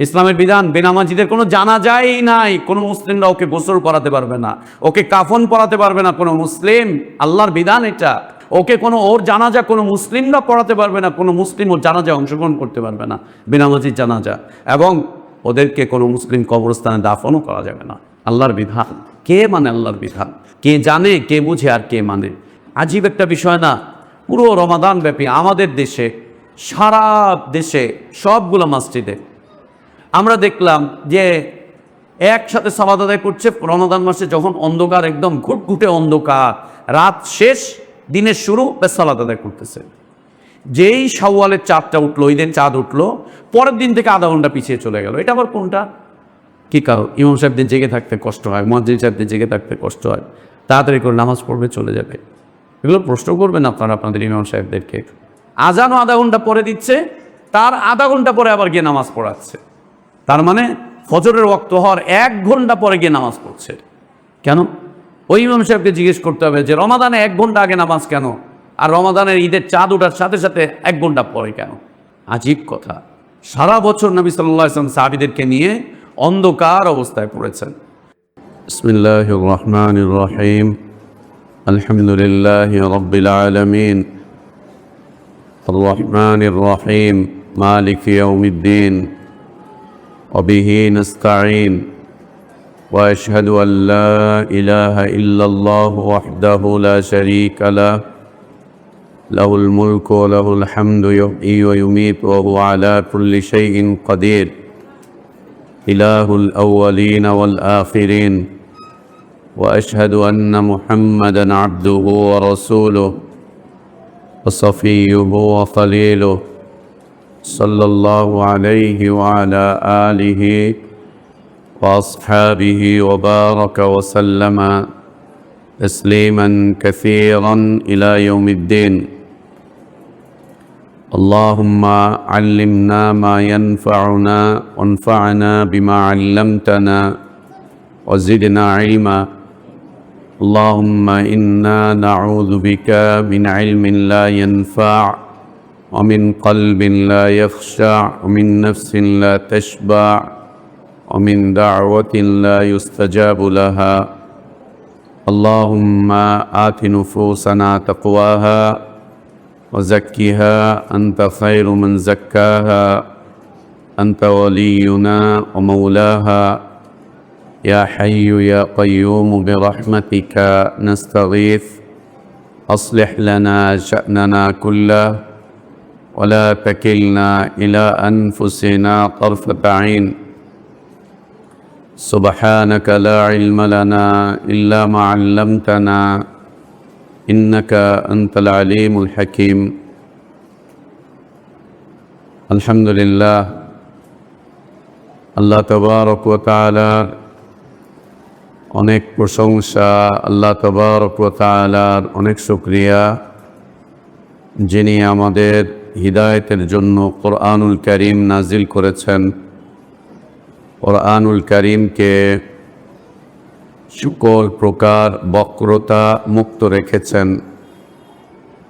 ইসলামের বিধান বেনামাজিদের কোনো জানাজাই নাই, কোনো মুসলিমরা ওকে গোসল করাতে পারবে না, ওকে কাফন পরাতে পারবে না কোনো মুসলিম। আল্লাহর বিধান এটা। ওকে ওর জানাজা কোনো মুসলিমরা পড়াতে পারবে না, কোনো মুসলিম ওর জানাজা অংশগ্রহণ করতে পারবে না, বেনামাজির জানাজা। এবং ওদেরকে কোনো মুসলিম কবরস্থানে দাফনও করা যাবে না। আল্লাহর বিধান। কে মানে আল্লাহর বিধান? কে জানে, কে বুঝে, আর কে মানে? আজীব একটা বিষয় না? পুরো রমাদান ব্যাপী আমাদের দেশে, সারা দেশে সবগুলো মসজিদে আমরা দেখলাম যে একসাথে সালাত আদায় করছে রমাদান মাসে, যখন অন্ধকার, একদম ঘুটঘুটে অন্ধকার, রাত শেষ, দিনের শুরু, বেশ সালাত আদায় করতেছে। যেই শাওয়ালের চাঁদটা উঠলো, ওই দিন চাঁদ উঠলো, পরের দিন থেকে আধা ঘন্টা পিছিয়ে চলে গেল। এটা আবার কোনটা? কী কারণ? ইমাম সাহেবদের জেগে থাকতে কষ্ট হয়, মুয়াজ্জিন সাহেবদের জেগে থাকতে কষ্ট হয়, তাড়াতাড়ি করে নামাজ পড়বে, চলে যাবে। এগুলো প্রশ্ন করবেন আপনারা আপনাদের ইমাম সাহেবদেরকে। আজানও আধা ঘন্টা পরে দিচ্ছে, তার আধা ঘন্টা পরে আবার গিয়ে নামাজ পড়াচ্ছে। তার মানে ফজরের ওয়াক্ত হওয়ার 1 ঘন্টা পরে গিয়ে নামাজ পড়ছে। কেন? ওই ইমাম সাহেবকে জিজ্ঞেস করতে হবে যে রমাদানে 1 ঘন্টা আগে নামাজ কেন, আর রমাদানের ঈদের চাঁদ ওঠার সাথে সাথে 1 ঘন্টা পরে কেন? আজীব কথা। সারা বছর নবী সাল্লাল্লাহু আলাইহি ওয়াসাল্লাম সাহাবীদেরকে নিয়ে অন্ধকার অবস্থায় পড়েছেন। বিসমিল্লাহির রহমানির রহিম। আলহামদুলিল্লাহি রাব্বিল আলামিন। আর রহমানির রহিম। মালিকি ইয়াউমিদ্দিন। وبه نستعين وأشهد أن لا إله إلا الله وحده لا شريك له له الملك وله الحمد يحيي ويميت وهو على كل شيء قدير إله الأولين والآخرين وأشهد أن محمدا عبده ورسوله وصفيه وخليله صلى الله عليه وعلى آله وأصحابه وبارك وسلم تسليما كثيرا إلى يوم الدين. اللهم علمنا ما ينفعنا وانفعنا بما علمتنا وزدنا علما. اللهم إنا نعوذ بك من علم لا ينفع ومن قلب لا يخشع ومن نفس لا تشبع ومن دعوة لا يستجاب لها. اللهم آت نفوسنا تقواها وزكها أنت خير من زكاها أنت ولينا ومولاها. يا حي يا قيوم برحمتك نستغيث أصلح لنا شأننا كله ولا تكلنا إلى أنفسنا طرفة عين. سبحانك لا علم لنا إلا ما علمتنا إنك أنت العليم الحكيم. الحمد لله. আল্লাহ তাবারক ওয়া তাআলার অনেক প্রশংসা, আল্লাহ তাবারক ওয়া তাআলার অনেক শুকরিয়া, যিনি আমাদের হিদায়াতের জন্য কোরআনুল কারীম নাজিল করেছেন। কোরআনুল কারীমকে সকল প্রকার বক্রতা মুক্ত রেখেছেন।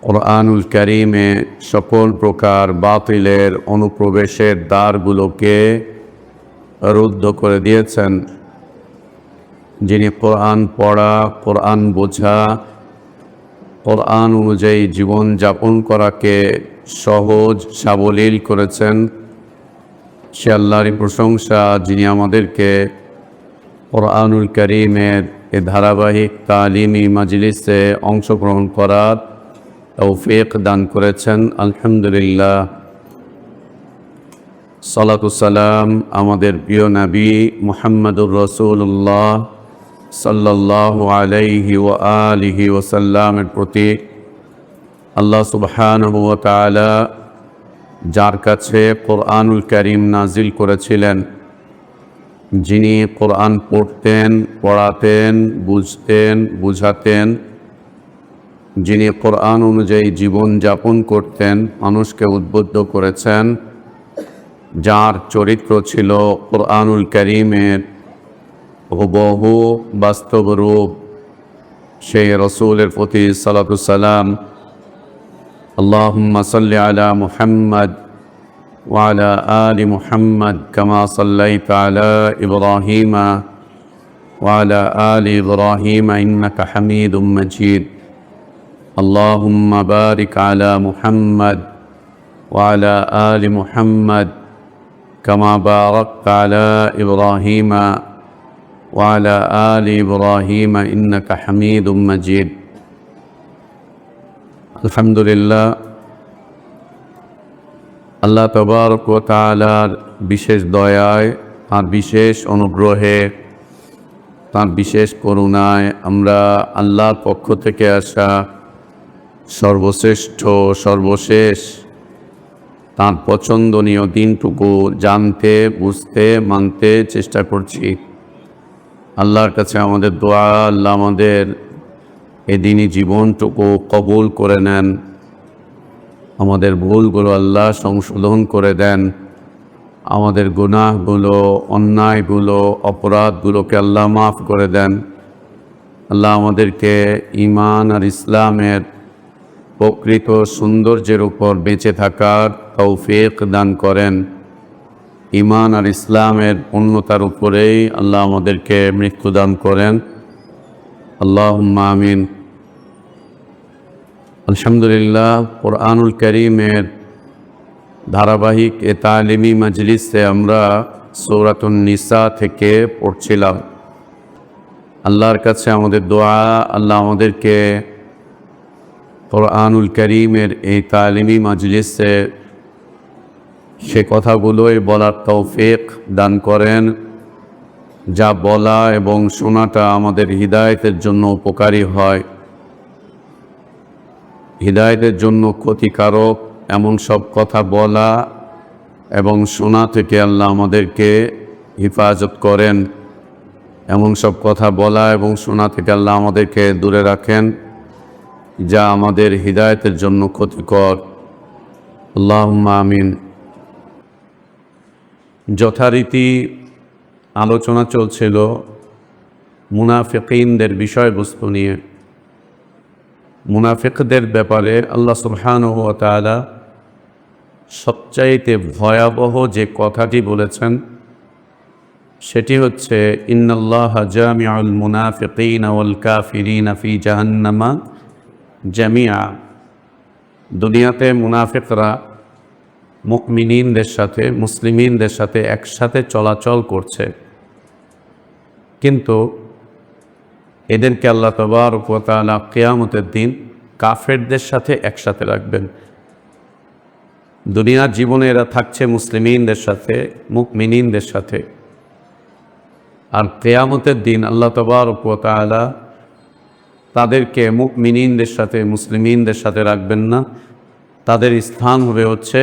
কোরআনুল কারীমে সকল প্রকার বাতিলের অনুপ্রবেশের দ্বারগুলোকে রুদ্ধ করে দিয়েছেন। যিনি কোরআন পড়া, কোরআন বোঝা, কোরআন অনুযায়ী জীবন যাপন করাকে সহজ সাবলীল করেছেন, সে আল্লাহরই প্রশংসা, যিনি আমাদেরকে কোরআনুল কারীমের এ ধারাবাহিক তালিমি মাজলিসে অংশগ্রহণ করার তৌফিক দান করেছেন। আলহামদুলিল্লাহ। সালাতু সালাম আমাদের প্রিয় নবী মুহাম্মদুর রাসূলুল্লাহ সাল্লাল্লাহু আলাইহি ওয়া আলিহি ওয়াসাল্লামের প্রতি। আল্লাহ সুবহানাহু ওয়া তাআলা যার কাছে কোরআনুল কারীম নাজিল করেছিলেন, যিনি কোরআন পড়তেন, পড়াতেন, বুঝতেন, বুঝাতেন, যিনি কোরআন অনুযায়ী জীবন যাপন করতেন, মানুষকে উদ্বুদ্ধ করেছেন, যার চরিত্র ছিল কোরআনুল কারীমের হুবহু বাস্তব রূপ, সেই রসূলের প্রতি সালাতু সালাম। আল্লাহুম্মা সাল্লি আলা মুহাম্মদ وعلى آل محمد كما صليت على إبراهيم وعلى آل إبراهيم إنك حميد مجيد اللهم بارك على محمد وعلى آل محمد كما باركت على إبراهيم وعلى آل إبراهيم إنك حميد مجيد الحمد لله আল্লাহ তাবারক ওয়া তাআলার বিশেষ দয়ায়, তাঁর বিশেষ অনুগ্রহে, তাঁর বিশেষ করুণায় আমরা আল্লাহর পক্ষ থেকে আসা সর্বশ্রেষ্ঠ সর্বশেষ তাঁর পছন্দনীয় দিনটুকু জানতে, বুঝতে, মানতে চেষ্টা করছি। আল্লাহর কাছে আমাদের দোয়া, আল্লাহ আমাদের এদিনই জীবনটুকু কবুল করে নেন, আমাদের ভুলগুলো আল্লাহ সংশোধন করে দেন, আমাদের গুনাহগুলো, অন্যায়গুলো, অপরাধগুলোকে আল্লাহ মাফ করে দেন। আল্লাহ আমাদেরকে ঈমান আর ইসলামের প্রকৃত সৌন্দর্যের উপর বেঁচে থাকার তৌফিক দান করেন। ঈমান আর ইসলামের পূর্ণতার উপরেই আল্লাহ আমাদেরকে মৃত্যু দান করেন। আল্লাহুম্মা আমিন। আলহামদুলিল্লাহ, কোরআনুল কারীমের ধারাবাহিক এ তালিমি মজলিসে আমরা সূরাতুন নিসা থেকে পড়ছিলাম। আল্লাহর কাছে আমাদের দোয়া, আল্লাহ আমাদেরকে কোরআনুল কারীমের এই তালিমি মজলিসে সে কথাগুলোই বলার তৌফিক দান করেন, যা বলা এবং শোনাটা আমাদের হিদায়াতের জন্য উপকারী হয়। হিদায়াতের জন্য ক্ষতিকারক এমন সব কথা বলা এবং শোনা থেকে আল্লাহ আমাদেরকে হেফাজত করেন। এমন সব কথা বলা এবং শোনা থেকে আল্লাহ আমাদেরকে দূরে রাখেন, যা আমাদের হিদায়াতের জন্য ক্ষতিকর। আল্লাহুম্মা আমিন। যথারীতি আলোচনা চলছিল মুনাফিকিনদের বিষয়বস্তু নিয়ে। মুনাফিকদের ব্যাপারে আল্লাহ সুবহানাহু ওয়া তাআলা সবচাইতে ভয়াবহ যে কথাটি বলেছেন সেটি হচ্ছে ইন্নাল্লাহা জামিউল মুনাফিকিনা ওয়াল কাফিরিনা ফি জাহান্নামা জামিআ। দুনিয়াতে মুনাফিকরা মুমিনিনদের সাথে, মুসলিমিনদের সাথে একসাথে চলাচল করছে, কিন্তু এদেরকে আল্লাহ তাবারক ওয়া তাআলা কিয়ামতের দিন কাফেরদের সাথে একসাথে রাখবেন। দুনিয়ার জীবনে এরা থাকছে মুসলিমিনদের সাথে, মুমিনিনদের সাথে, আর কিয়ামতের দিন আল্লাহ তাবারক ওয়া তাআলা তাদেরকে মুমিনিনদের সাথে, মুসলিমিনদের সাথে রাখবেন না। তাদের স্থান হবে হচ্ছে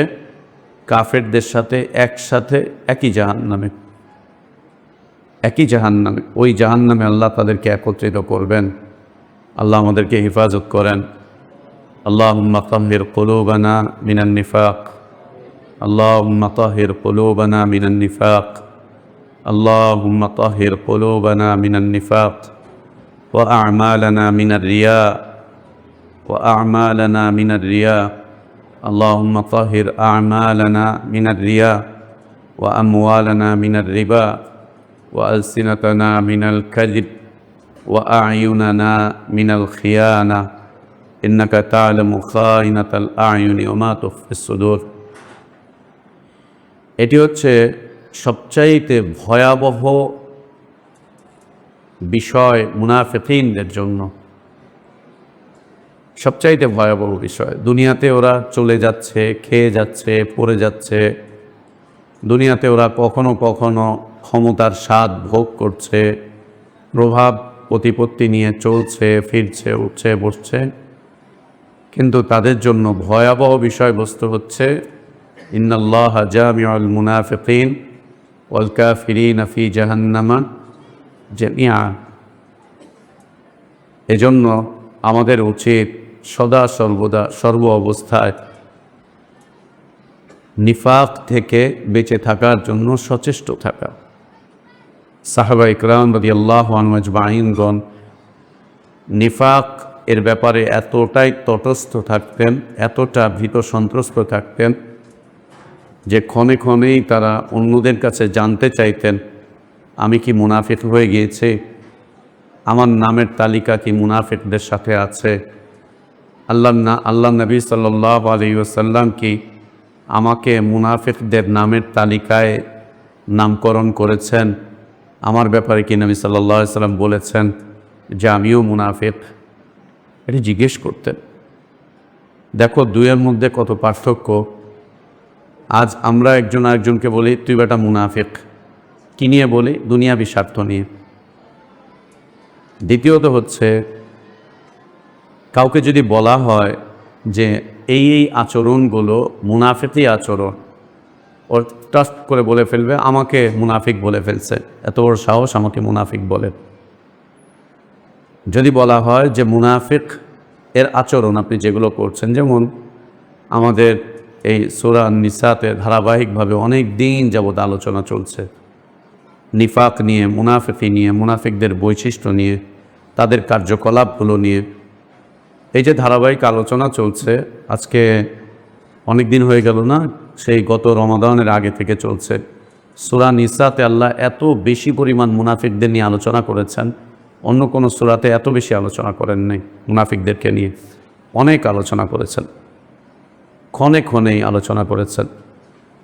কাফেরদের সাথে একসাথে একই জাহান্নামে, একই জাহান্নামে। ওই জাহান্নামে আল্লাহ তাদেরকে একত্রিত করবেন। আল্লাহ আমাদেরকে হেফাজত করেন। আল্লাহুম্মা তাহহির কুলুবানা মিনান নিফাক, আল্লাহুম্মা তাহহির কুলুবানা মিনান নিফাক, আল্লাহুম্মা তাহহির কুলুবানা মিনান নিফাক ওয়া আ'মালানা মিনার রিয়া, ওয়া আ'মালানা মিনার রিয়া, আল্লাহুম্মা তাহহির আ'মালানা মিনার রিয়া ওয়া আমওয়ালানা মিনার রিবা وألسنتنا من الكذب وأعيننا من الخيانة إنك تعلم خائنة الأعين وما تخفي الصدور। এটি হচ্ছে সবচাইতে ভয়াবহ বিষয় মুনাফিকিনদের জন্য, সবচাইতে ভয়াবহ বিষয়। দুনিয়াতে ওরা চলে যাচ্ছে, খেয়ে যাচ্ছে, পড়ে যাচ্ছে। দুনিয়াতে ওরা কখনো কখনো ক্ষমতার স্বাদ ভোগ করছে, প্রভাব প্রতিপত্তি নিয়ে চলছে, ফিরছে, উঠছে, বসছে, কিন্তু তাদের জন্য ভয়াবহ বিষয়বস্তু হচ্ছে ইন্নাল্লাহা জামিউল মুনাফিকিন ওয়াল কাফিরিনা ফি জাহান্নামা জামিআ। এজন্য আমাদের উচিত সদা সর্বদা সর্ব অবস্থায় নিফাক থেকে বেঁচে থাকার জন্য সচেষ্ট থাকা। সাহাবা ইকরাম রাদিয়াল্লাহু আনহুম আজমাইনগণ নিফাক এর ব্যাপারে এতটাই তটস্থ থাকতেন, এতটা ভীত সন্ত্রস্ত থাকতেন যে ক্ষণে ক্ষণেই তারা অন্যদের কাছে জানতে চাইতেন আমি কি মুনাফিক হয়ে গিয়েছি, আমার নামের তালিকা কি মুনাফিকদের সাথে আছে, আল্লাহ নবী সাল্লাল্লাহু আলাইহি ওয়াসাল্লাম কি আমাকে মুনাফিকদের নামের তালিকায় নামকরণ করেছেন, আমার ব্যাপারে কি নবী সাল্লাল্লাহু আলাইহি ওয়াসাল্লাম বলেছেন যে আমিও মুনাফিক, এটি জিজ্ঞেস করতেন। দেখো দুইয়ের মধ্যে কত পার্থক্য। আজ আমরা একজন আরেকজনকে বলি তুই বেটা মুনাফিক, কি নিয়ে বলি? দুনিয়াবি স্বার্থ নিয়ে। দ্বিতীয়ত হচ্ছে কাউকে যদি বলা হয় যে এই আচরণগুলো মুনাফিকি আচরণ, ওর ট্রাস্ট করে বলে ফেলবে আমাকে মুনাফিক বলে ফেলছে, এত ওর সাহস আমাকে মুনাফিক বলে। যদি বলা হয় যে মুনাফিক এর আচরণ আপনি যেগুলো করছেন, যেমন আমাদের এই সূরা নিসাতে ধারাবাহিকভাবে অনেক দিন যাবৎ আলোচনা চলছে নিফাক নিয়ে, মুনাফিকি নিয়ে, মুনাফিকদের বৈশিষ্ট্য নিয়ে, তাদের কার্যকলাপগুলো নিয়ে। এই যে ধারাবাহিক আলোচনা চলছে, আজকে অনেক দিন হয়ে গেল না, সেই গত রমাদানের আগে থেকে চলছে। সূরা নিসাতে আল্লাহ এত বেশি পরিমাণ মুনাফিকদের নিয়ে আলোচনা করেছেন, অন্য কোনো সূরাতে এত বেশি আলোচনা করেন নাই। মুনাফিকদেরকে নিয়ে অনেক আলোচনা করেছেন, ক্ষণে ক্ষণেই আলোচনা করেছেন।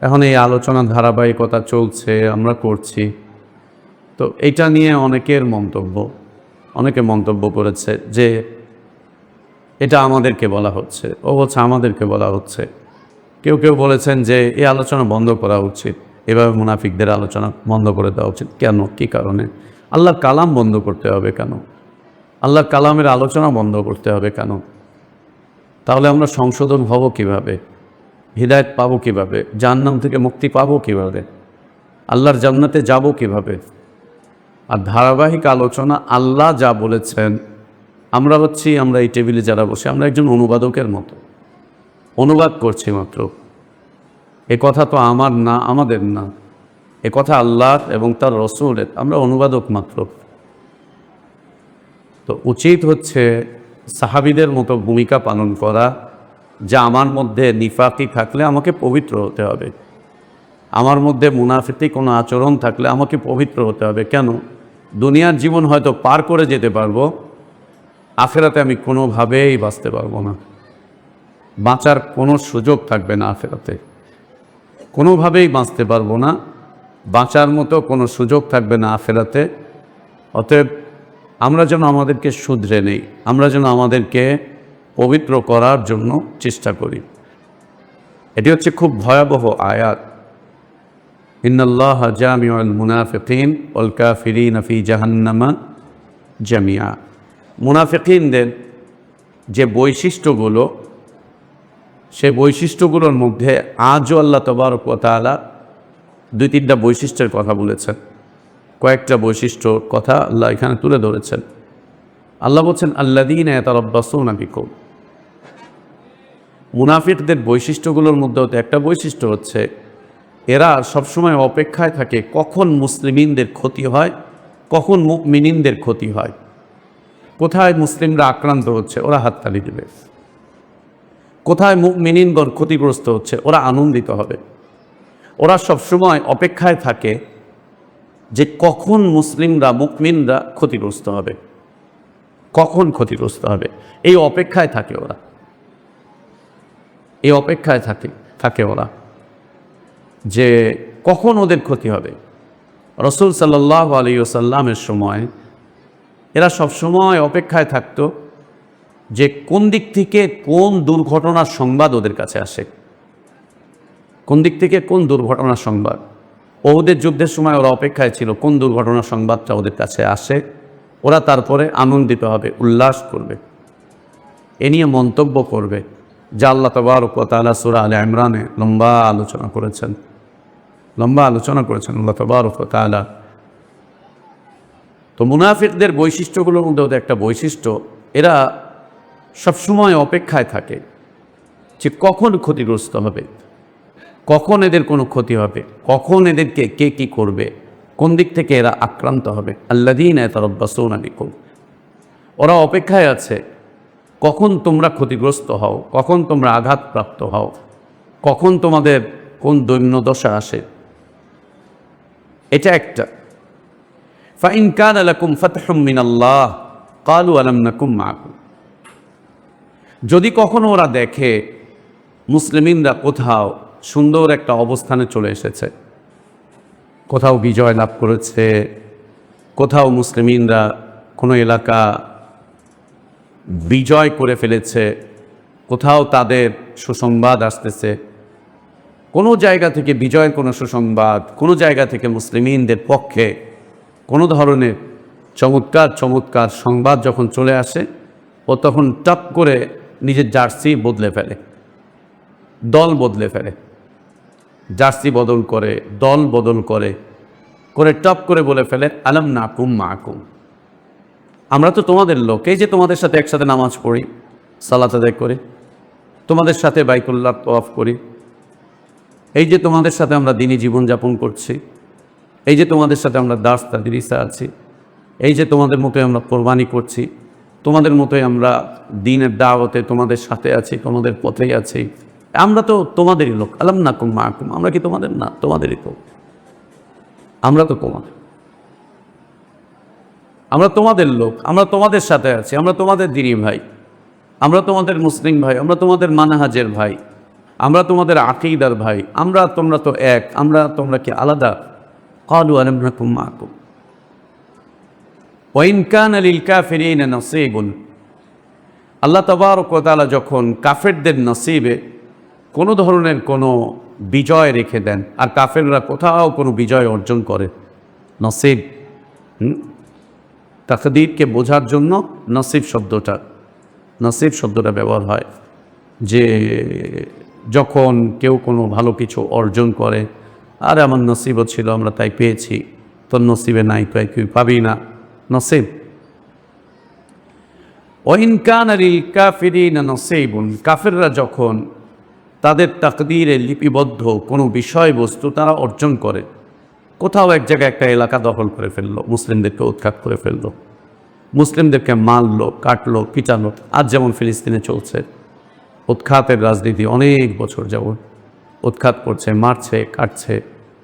এখন এই আলোচনা ধারাবাহিকতা চলছে, আমরা করছি। তো এইটা নিয়ে অনেকে মন্তব্য করেছে যে এটা আমাদেরকে বলা হচ্ছে, ও বলছে আমাদেরকে বলা হচ্ছে। কেউ কেউ বলেছেন যে এই আলোচনা বন্ধ করা উচিত, এভাবে মুনাফিকদের আলোচনা বন্ধ করে দেওয়া উচিত। কেন, কী কারণে? আল্লাহর কালাম বন্ধ করতে হবে কেন? আল্লাহর কালামের আলোচনা বন্ধ করতে হবে কেন? তাহলে আমরা সংশোধন হব কিভাবে? হিদায়াত পাবো কিভাবে? জাহান্নাম থেকে মুক্তি পাবো কিভাবে? আল্লাহর জান্নাতে যাব কিভাবে? আর ধারাবাহিক আলোচনা আল্লাহ যা বলেছেন, আমরা এই টেবিলে যারা বসে, আমরা একজন অনুবাদকের মতো অনুবাদ করছি মাত্র। এ কথা তো আমার না, আমাদের না, এ কথা আল্লাহর এবং তার রসূলের, আমরা অনুবাদক মাত্র। তো উচিত হচ্ছে সাহাবীদের মতো ভূমিকা পালন করা, যে আমার মধ্যে নিফাকি থাকলে আমাকে পবিত্র হতে হবে, আমার মধ্যে মুনাফিকি কোনো আচরণ থাকলে আমাকে পবিত্র হতে হবে। কেন? দুনিয়ার জীবন হয়তো পার করে যেতে পারবো, আখেরাতে আমি কোনোভাবেই বাঁচতে পারবো না, বাঁচার কোনো সুযোগ থাকবে না আখেরাতে, কোনোভাবেই বাঁচতে পারবো না, বাঁচার মতো কোনো সুযোগ থাকবে না আখেরাতে। অতএব আমরা যেন আমাদেরকে শুধরে নেই, আমরা যেন আমাদেরকে পবিত্র করার জন্য চেষ্টা করি। এটি হচ্ছে খুব ভয়াবহ আয়াত। ইন্নাল্লাহা জামিউল মুনাফিকিন ওয়াল কাফিরিনা ফি জাহান্নামা জামিয়া। মুনাফিকিনদের যে বৈশিষ্ট্যগুলো, সে বৈশিষ্ট্যগুলোর মধ্যে আজও আল্লাহ তাবারক ওয়া তাআলা 2-3টা বৈশিষ্ট্যের কথা বলেছেন। কয়েকটা বৈশিষ্ট্যর কথা আল্লাহ এখানে তুলে ধরেছেন। আল্লাহ বলছেন আল্লাযীনা ইয়াতারাব্বাসুনা বিকুম। মুনাফিকদের বৈশিষ্ট্যগুলোর মধ্যে একটা বৈশিষ্ট্য হচ্ছে এরা সবসময় অপেক্ষায় থাকে কখন মুসলিমিনদের ক্ষতি হয়, কখন মুমিনিনদের ক্ষতি হয়। কোথায় মুসলিমরা আক্রান্ত হচ্ছে ওরা হাততালি দেবে, কোথায় মুমিনিনগণ ক্ষতিগ্রস্ত হচ্ছে ওরা আনন্দিত হবে। ওরা সবসময় অপেক্ষায় থাকে যে কখন মুসলিমরা, মুমিনরা ক্ষতিগ্রস্ত হবে, কখন ক্ষতিগ্রস্ত হবে, এই অপেক্ষায় থাকে ওরা, এই অপেক্ষায় থাকে ওরা যে কখন ওদের ক্ষতি হবে। রাসূল সাল্লাল্লাহু আলাইহি ওয়াসাল্লামের সময় এরা সবসময় অপেক্ষায় থাকতো যে কোন দিক থেকে কোন দুর্ঘটনার সংবাদ ওদের কাছে আসে, কোন দিক থেকে কোন দুর্ঘটনার সংবাদ। ওদের যুদ্ধের সময় ওরা অপেক্ষায় ছিল কোন দুর্ঘটনার সংবাদটা ওদের কাছে আসে, ওরা তারপরে আনন্দিত হবে, উল্লাস করবে, এ নিয়ে মন্তব্য করবে, যা আল্লাহ তাবারক ওয়া তাআলা সূরা আলে ইমরানে লম্বা আলোচনা করেছেন আল্লাহ তাবারক ওয়া তাআলা। তো মুনাফিকদের বৈশিষ্ট্যগুলোর মধ্যে ওদের একটা বৈশিষ্ট্য, এরা সবসময় অপেক্ষায় থাকে যে কখন ক্ষতিগ্রস্ত হবে, কখন এদের কোনো ক্ষতি হবে, কখন এদেরকে কে কী করবে, কোন দিক থেকে এরা আক্রান্ত হবে। আল্লাযীনা ইয়াতারাব্বাসুনা বিকুম, ওরা অপেক্ষায় আছে কখন তোমরা ক্ষতিগ্রস্ত হও, কখন তোমরা আঘাতপ্রাপ্ত হও, কখন তোমাদের কোন দৈন্য দশা আসে। এটা একটা। ফাইন কানা লাকুম ফাতহুম মিনাল্লাহ ক্বালু আলাম নাকুম মাআকুম। যদি কখনো ওরা দেখে মুসলিমিনরা কোথাও সুন্দর একটা অবস্থানে চলে এসেছে, কোথাও বিজয় লাভ করেছে, কোথাও মুসলিমিনরা কোনো এলাকা বিজয় করে ফেলেছে, কোথাও তাদের সুসংবাদ আসতেছে, কোনো জায়গা থেকে বিজয়ের কোনো সুসংবাদ, কোনো জায়গা থেকে মুসলিমিনদের পক্ষে কোনো ধরনের চমৎকার চমৎকার সংবাদ যখন চলে আসে, ও তখন টপ করে নিজের জার্সি বদলে ফেলে, দল বদলে ফেলে, জার্সি বদল করে, দল বদল করে টপ করে বলে ফেলে আলাম নাকুম মাকুম, আমরা তো তোমাদের লোক, এই যে তোমাদের সাথে একসাথে নামাজ পড়ি, সালাত আদায় করি, তোমাদের সাথে বাইতুল্লাহ তওয়াফ করি, এই যে তোমাদের সাথে আমরা দিনী জীবনযাপন করছি, এই যে তোমাদের সাথে আমরা দার্স তাদরিসে আছি, এই যে তোমাদের মতোই আমরা কোরবানি করছি, তোমাদের মতোই আমরা দ্বীনের দাওয়াতে তোমাদের সাথে আছি, তোমাদের পথেই আছি, আমরা তো তোমাদেরই লোক। আলাম নাকুম মাকুম, আমরা কি তোমাদের না? তোমাদেরই তো, আমরা তো তোমাদের, আমরা তোমাদের লোক, আমরা তোমাদের সাথে আছি, আমরা তোমাদের দ্বীনী ভাই, আমরা তোমাদের মুসলিম ভাই, আমরা তোমাদের মানহাজের ভাই, আমরা তোমাদের আকীদার ভাই, আমরা তোমরা তো এক, আমরা তোমরা কি আলাদা? ক্বালু আলাম নাকুম মাকুম ওয়া ইন কানা লিল কাফিরিনা নসীবুন। আল্লাহ তাবারক ওয়া তাআলা যখন কাফেরদের নসিবে কোনো ধরনের কোনো বিজয় রেখে দেন, আর কাফেররা কোথাও কোনো বিজয় অর্জন করে, নসিব তাকদীরকে বোঝার জন্য নসিব শব্দটা ব্যবহার হয়, যে যখন কেউ কোনো ভালো কিছু অর্জন করে, আর আমার নসিবও ছিল, আমরা তাই পেয়েছি, তোর নসিবে নাই, তাই তুই পাবি না, নসিব। ওয়াইন কানা লিল কাফিরিনা নসীবুন, কাফেররা যখন তাদের তাকদীরে লিপিবদ্ধ কোনো বিষয়বস্তু তারা অর্জন করে, কোথাও এক জায়গায় একটা এলাকা দখল করে ফেললো, মুসলিমদেরকে উৎখাত করে ফেললো, মুসলিমদেরকে মারলো, কাটলো, পিটালো, আজ যেমন ফিলিস্তিনে চলছে উৎখাতের রাজনীতি, অনেক বছর যাবত উৎখাত করছে, মারছে, কাটছে,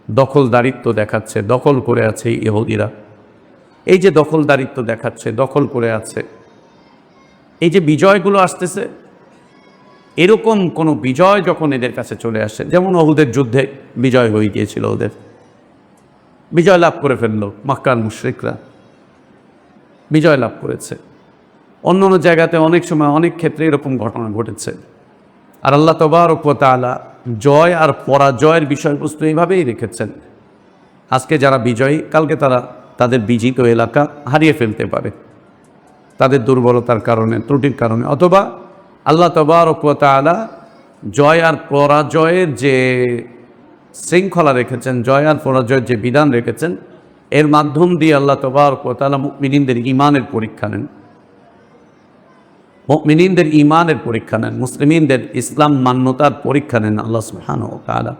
দখলদারিত্ব দেখাচ্ছে, দখল করে আছে ইহুদিরা। এই যে দখলদারিত্ব দেখাচ্ছে, দখল করে আছে, এই যে বিজয়গুলো আসতেছে, এরকম কোনো বিজয় যখন এদের কাছে চলে আসে, যেমন উহুদের যুদ্ধে বিজয় হয়ে গিয়েছিল, ওদের বিজয় লাভ করে ফেললো, মক্কার মুশরিকরা বিজয় লাভ করেছে। অন্য অন্য জায়গাতে অনেক সময় অনেক ক্ষেত্রে এরকম ঘটনা ঘটেছে। আর আল্লাহ তাবারক ওয়া তাআলা জয় আর পরাজয়ের বিষয়বস্তু এইভাবেই রেখেছেন। আজকে যারা বিজয়ী, কালকে তারা তাদের বিজিত এলাকা হারিয়ে ফেলতে পারে, তাদের দুর্বলতার কারণে, ত্রুটির কারণে, অথবা আল্লাহ তাবারক ওয়া তাআলা জয় আর পরাজয়ের যে শৃঙ্খলা রেখেছেন, জয় আর পরাজয়ের যে বিধান রেখেছেন, এর মাধ্যম দিয়ে আল্লাহ তাবারক ওয়া তাআলা মুমিনদের ঈমানের পরীক্ষা নেন, মুমিনদের ঈমানের পরীক্ষা নেন, মুসলিমিনদের ইসলাম মান্যতার পরীক্ষা নেন আল্লাহ সুবহানাহু ওয়া তাআলা।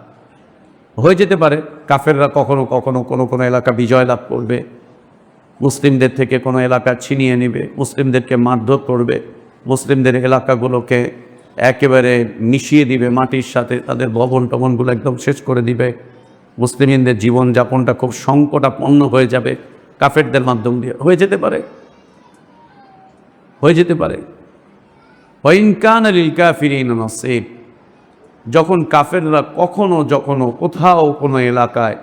হয়ে যেতে পারে কাফেররা কখনো কখনো কোনো কোনো এলাকা বিজয় লাভ করবে, মুসলিমদের থেকে কোনো এলাকা ছিনিয়ে নেবে, মুসলিমদেরকে মারধর করবে, মুসলিমদের এলাকাগুলোকে একেবারে মিশিয়ে দিবে মাটির সাথে, তাদের ভবন টবনগুলো একদম শেষ করে দিবে, মুসলিমদের জীবনযাপনটা খুব সংকটাপন্ন হয়ে যাবে কাফেরদের মাধ্যম দিয়ে। হয়ে যেতে পারে, হয়ে যেতে পারে। ওয়াইন কানা লিল কাফিরিনা নসীব, যখন কাফেররা কখনো যখনো কোথাও কোনো এলাকায়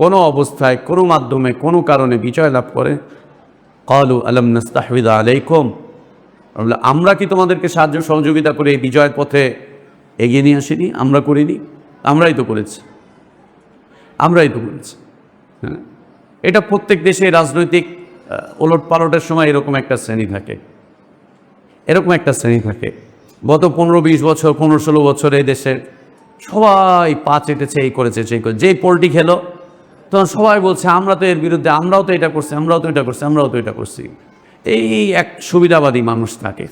কোনো অবস্থায় কোনো মাধ্যমে কোনো কারণে বিজয় লাভ করে, ক্বালু আলাম নাস্তাহওয়িয আলাইকুম, আমরা কি তোমাদেরকে সাহায্য সহযোগিতা করে এই বিজয়ের পথে এগিয়ে নিয়ে আসিনি? আমরা করিনি? আমরাই তো করেছি, আমরাই তো করেছি। হ্যাঁ, এটা প্রত্যেক দেশে রাজনৈতিক ওলট পালটের সময় এরকম একটা শ্রেণী থাকে, এরকম একটা শ্রেণী থাকে। গত 15-20 বছর, 15-16 বছর এই দেশে সবাই পা চেটেছে, এই করেছে, সেই করে, যেই পোলট্রি খেলো তখন সবাই বলছে আমরা তো এর বিরুদ্ধে, আমরাও তো এটা করছি, আমরাও তো এটা করছি, আমরাও তো এটা করছি। এই এক সুবিধাবাদী মানুষ থাকে,